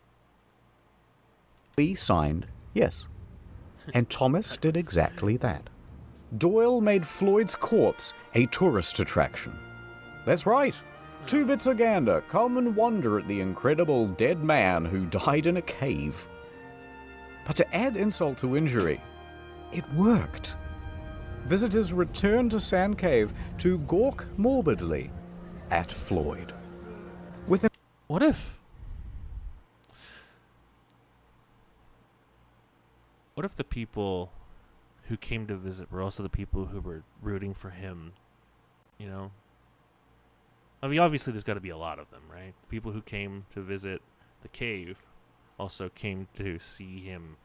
Lee signed yes, and Thomas did exactly that. Doyle made Floyd's corpse a tourist attraction. That's right. 2 bits of gander, come and wonder at the incredible dead man who died in a cave. But to add insult to injury, it worked. Visitors returned to Sand Cave to gawk morbidly at Floyd. What if the people who came to visit were also the people who were rooting for him, I mean, obviously there's got to be a lot of them, right? People who came to visit the cave also came to see him,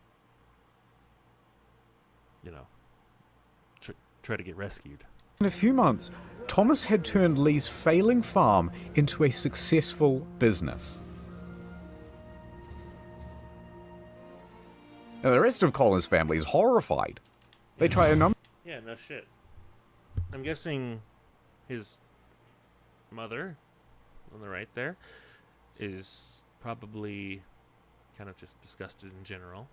try to get rescued. In a few months, Thomas had turned Lee's failing farm into a successful business. Now, the rest of Collins' family is horrified. They try a number... Yeah, no shit. I'm guessing his mother, on the right there, is probably kind of just disgusted in general.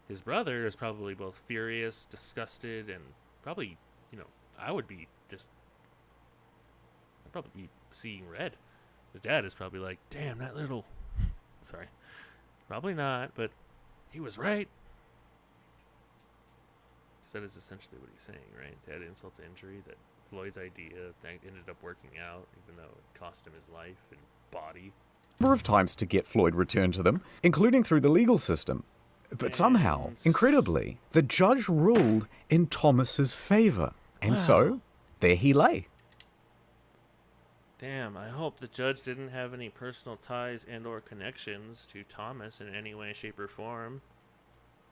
His brother is probably both furious, disgusted, and probably, I'd probably be seeing red. His dad is probably like, damn, that little... Sorry. Probably not, but he was right. That is essentially what he's saying, right? To add insult to injury, that Floyd's idea ended up working out, even though it cost him his life and body. Number of times to get Floyd returned to them, including through the legal system. But somehow, incredibly, the judge ruled in Thomas's favor. And so, there he lay. Damn, I hope the judge didn't have any personal ties and or connections to Thomas in any way, shape, or form.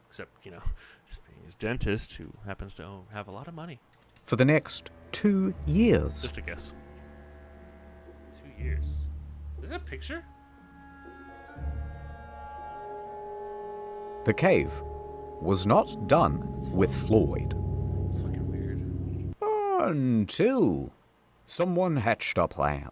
Except, just being his dentist, who happens to have a lot of money. For the next 2 years. Just a guess. 2 years. Is that a picture? The cave was not done with Floyd. Until someone hatched a plan.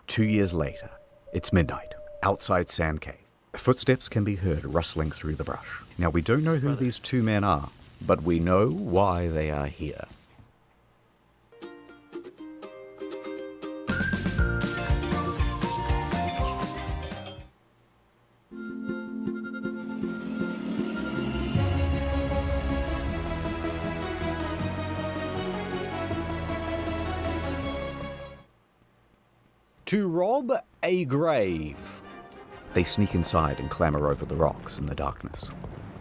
2 years later, it's midnight, outside Sand Cave. Footsteps can be heard rustling through the brush. Now, we don't know who these two men are, but we know why they are here. To rob a grave. They sneak inside and clamber over the rocks in the darkness.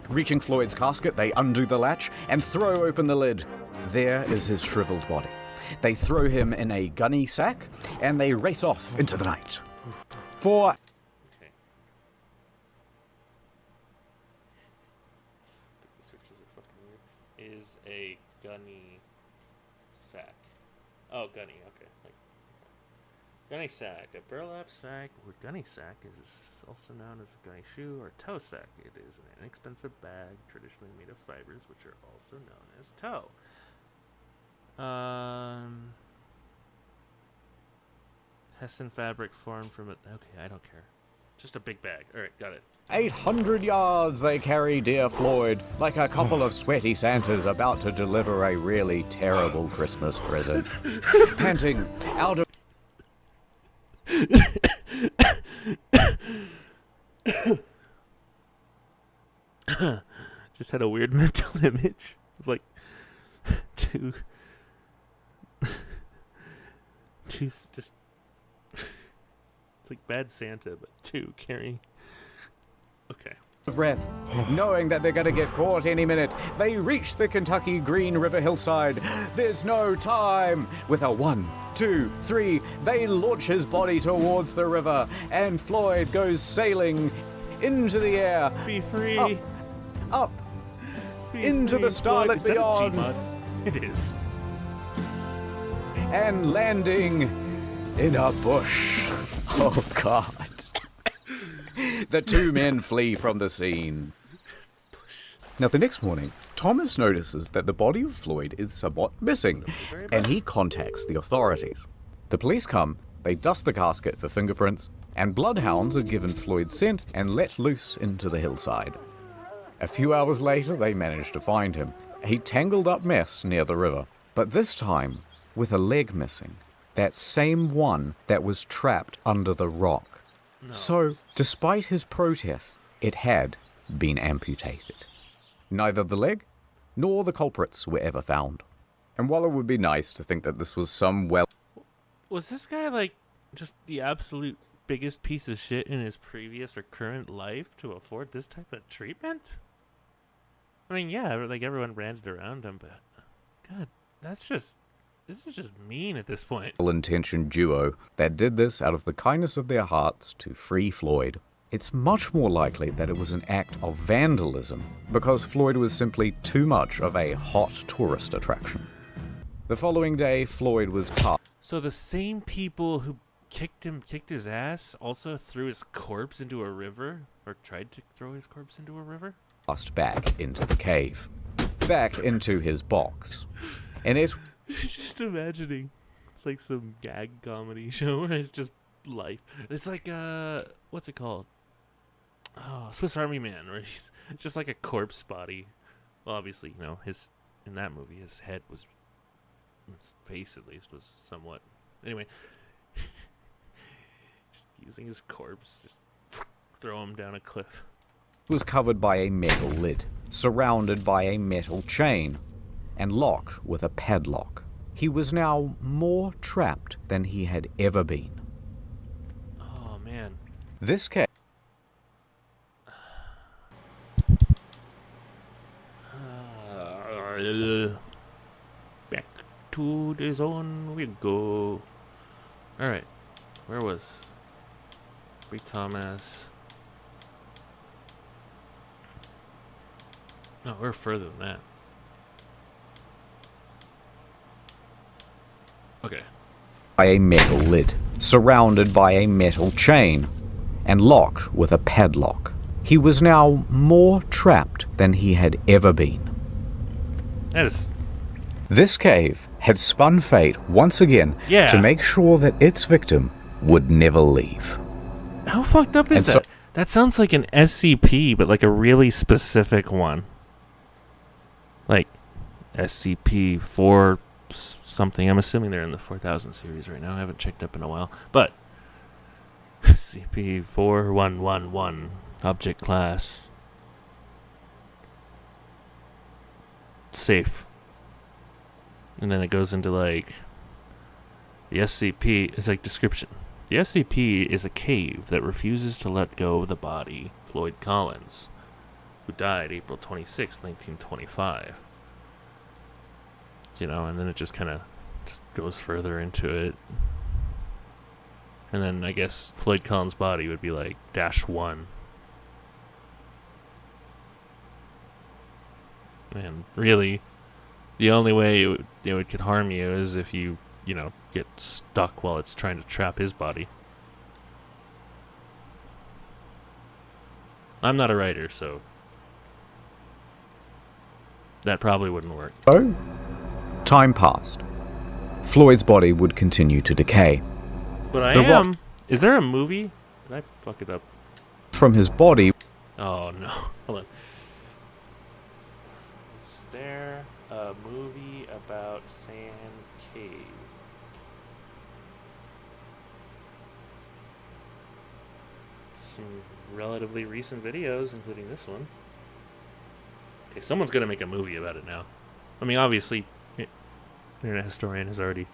Reaching Floyd's casket, they undo the latch and throw open the lid. There is his shriveled body. They throw him in a gunny sack and they race off into the night. For is a gunny sack. Oh, gunny, okay. Gunny sack. A burlap sack or gunny sack is also known as a gunny shoe or tow sack. It is an inexpensive bag traditionally made of fibers, which are also known as tow. Hessian fabric formed from it. Okay, I don't care. Just a big bag. All right, got it. 800 yards they carry dear Floyd, like a couple of sweaty Santas about to deliver a really terrible Christmas present. Panting out of... Just had a weird mental image of like two just it's like Bad Santa, but two carrying. Okay. Breath, knowing that they're gonna get caught any minute, they reach the Kentucky Green River hillside. There's no time. With a 1, 2, 3, they launch his body towards the river, and Floyd goes sailing into the air. Be free. Up. Be into free, the starlit Floyd. Is that a beyond. Gmod? It is. And landing in a bush. Oh, God. The two men flee from the scene. Now, the next morning, Thomas notices that the body of Floyd is somewhat missing, and he contacts the authorities. The police come, they dust the casket for fingerprints, and bloodhounds are given Floyd's scent and let loose into the hillside. A few hours later, they manage to find him, a tangled up mess near the river, but this time with a leg missing, that same one that was trapped under the rock. No. So, despite his protest, it had been amputated. Neither the leg nor the culprits were ever found. And while it would be nice to think that this was some Was this guy like just the absolute biggest piece of shit in his previous or current life to afford this type of treatment? I mean, yeah, like everyone ranted around him, but God, this is just mean at this point. Well-intentioned duo that did this out of the kindness of their hearts to free Floyd. It's much more likely that it was an act of vandalism because Floyd was simply too much of a hot tourist attraction. The following day, Floyd was caught. So the same people who kicked his ass also threw his corpse into a river? Or tried to throw his corpse into a river? Cast back into the cave. Back into his box. And it... Just imagining. It's like some gag comedy show where it's just life. It's like, what's it called? Oh, Swiss Army Man, where he's just like a corpse body. Well, obviously, you know, in that movie, his head was, his face at least, was somewhat. Anyway, just using his corpse, just throw him down a cliff. Was covered by a metal lid, surrounded by a metal chain, and locked with a padlock. He was now more trapped than he had ever been. Oh, man. This case... Back to the zone we go. Alright. Where was... Free Thomas... No, we're further than that. Okay. By a metal lid, surrounded by a metal chain, and locked with a padlock. He was now more trapped than he had ever been. That is This cave had spun fate once again Yeah. to make sure that its victim would never leave. How fucked up is And so- that? That sounds like an SCP, but like a really specific one. Like SCP-4 something. I'm assuming they're in the 4000 series right now. I haven't checked up in a while. But SCP-4111, object class. Safe. And then it goes into like the SCP, it's like description. The SCP is a cave that refuses to let go of the body, Floyd Collins, who died April 26, 1925. You know, and then it just kind of just goes further into it. And then I guess Floyd Collins' body would be like -1. And really, the only way it could harm you is if you get stuck while it's trying to trap his body. I'm not a writer, so that probably wouldn't work. So, time passed. Floyd's body would continue to decay. But The rot Is there a movie? Did I fuck it up? from his body Oh no. Hold on. Is there a movie about Sand Cave? Some relatively recent videos, including this one. Okay, someone's gonna make a movie about it now. I mean, obviously, Internet Historian has already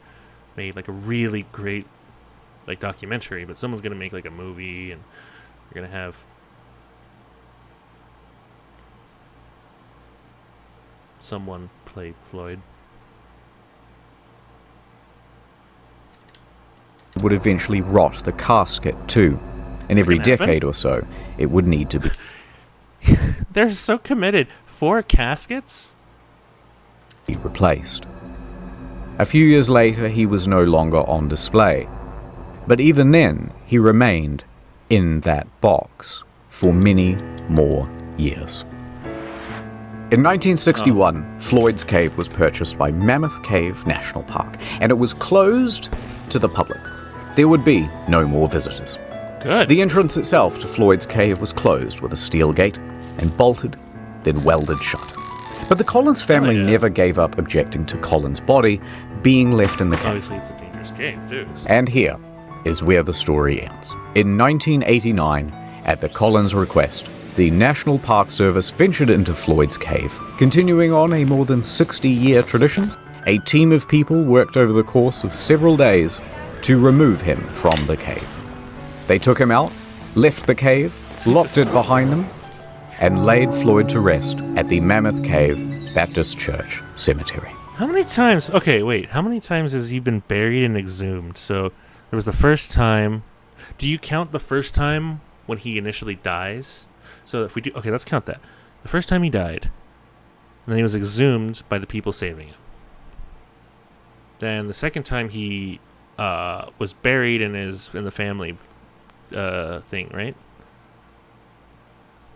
made like a really great like documentary, but someone's gonna make like a movie, and you're gonna have someone play Floyd. would eventually rot the casket too, and every That can happen. decade or so, it would need to be They're so committed. 4 caskets? replaced. A few years later, he was no longer on display, but even then, he remained in that box for many more years. In 1961, Floyd's cave was purchased by Mammoth Cave National Park, and it was closed to the public. There would be no more visitors. Good. The entrance itself to Floyd's cave was closed with a steel gate and bolted, then welded shut. But the Collins family never gave up objecting to Collins' body being left in the cave. Obviously, it's a dangerous cave, too. And here is where the story ends. In 1989, at the Collins' request, the National Park Service ventured into Floyd's cave. Continuing on a more than 60-year tradition, a team of people worked over the course of several days to remove him from the cave. They took him out, left the cave, locked it behind them, and laid Floyd to rest at the Mammoth Cave Baptist Church Cemetery. How many times? Okay, wait. How many times has he been buried and exhumed? So there was the first time. Do you count the first time when he initially dies? So if we do, okay, let's count that. The first time he died, and then he was exhumed by the people saving him. Then the second time he was buried in the family thing, right?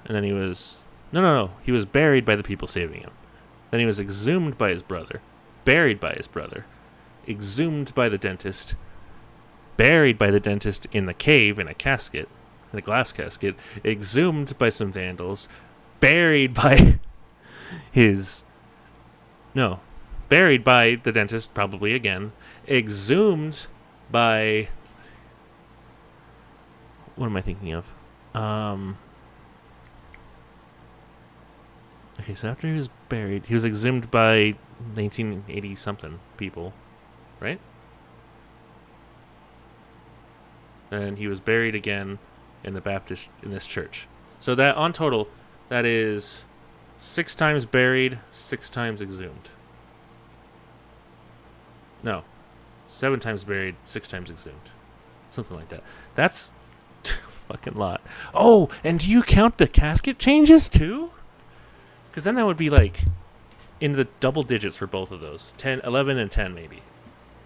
And then he was no. He was buried by the people saving him. Then he was exhumed by his brother, buried by his brother, exhumed by the dentist, buried by the dentist in the cave in a casket, in a glass casket, exhumed by some vandals, buried by buried by the dentist probably again, exhumed by, what am I thinking of? Okay, so after he was buried, he was exhumed by 1980 something people, right? And he was buried again in this church. So that on total, that is 6 times buried, 6 times exhumed. No, 7 times buried, 6 times exhumed, something like that. That's a fucking lot. Oh, and do you count the casket changes too? Because then that would be like in the double digits for both of those. 10, 11, and 10 maybe.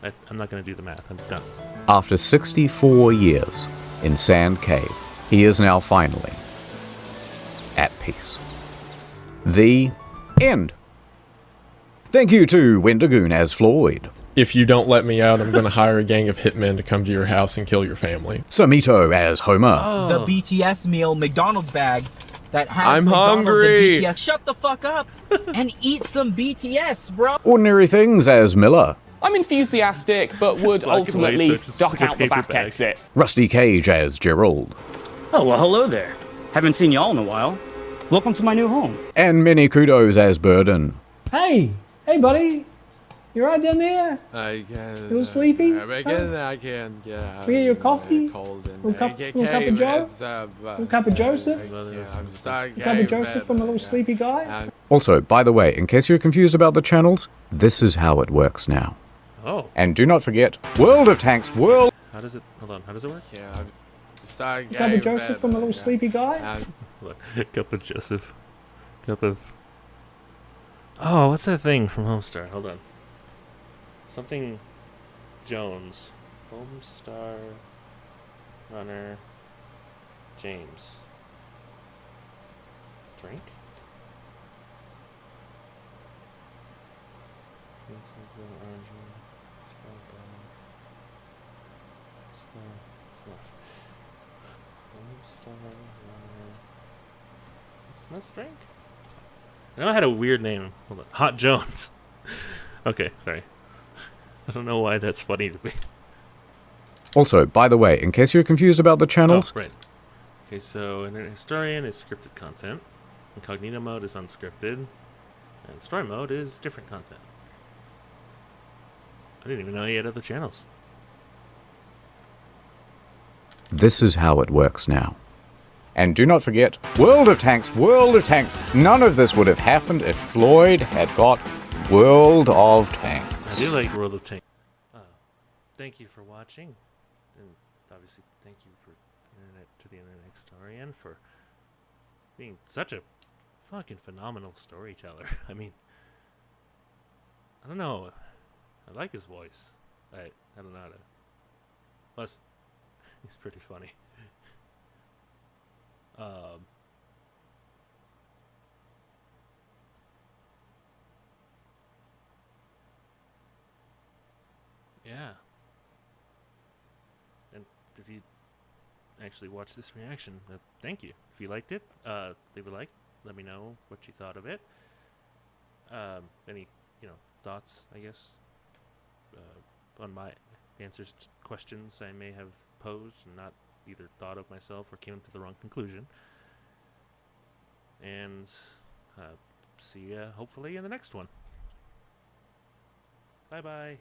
I'm not going to do the math. I'm done. After 64 years in Sand Cave, he is now finally at peace. The end. Thank you to Wendigoon as Floyd. If you don't let me out, I'm going to hire a gang of hitmen to come to your house and kill your family. Samito as Homer. The BTS meal McDonald's bag that has I'm McDonald's hungry. and BTS. Shut the fuck up and eat some BTS, bro. Ordinary Things as Miller. I'm enthusiastic, but would black and white, ultimately so it's just duck like a out the paper back bag. exit. Rusty Cage as Gerald. Oh, well, hello there. Haven't seen y'all in a while. Welcome to my new home. And Many Kudos as Burden. Hey, buddy. You right down there? I can. You little sleepy? I can. Yeah. We get your coffee? Cold and Little cup of Joe? Little cup of Joseph? Little cup of Joseph from a little sleepy guy? Also, by the way, in case you're confused about the channels, this is how it works now. Oh. And do not forget, World of Tanks, World... How does it... Hold on. How does it work? Yeah. Cup of Joseph from a little sleepy guy? Hold on. Cup of Joseph. Cup of... Oh, what's that thing from Homestar? Hold on. Something Jones. Homestar Runner James. Drink? Let's drink. I know I had a weird name. Hold on. Hot Jones. Okay, sorry. I don't know why that's funny to me. Also, by the way, in case you're confused about the channels... Oh, right. Okay, so Internet Historian is scripted content. Incognito mode is unscripted. And story mode is different content. I didn't even know you had other channels. This is how it works now. And do not forget, World of Tanks, World of Tanks. None of this would have happened if Floyd had got World of Tanks. I do like World of Tanks. Thank you for watching. And obviously, thank you for the Internet Historian for being such a fucking phenomenal storyteller. I mean, I don't know. I like his voice. I don't know how to... Plus, he's pretty funny. Yeah. And if you actually watch this reaction, thank you. If you liked it, leave a like. Let me know what you thought of it. Any, thoughts, I guess, on my answers to questions I may have posed and not either thought of myself or came to the wrong conclusion. And see you hopefully in the next one. Bye-bye.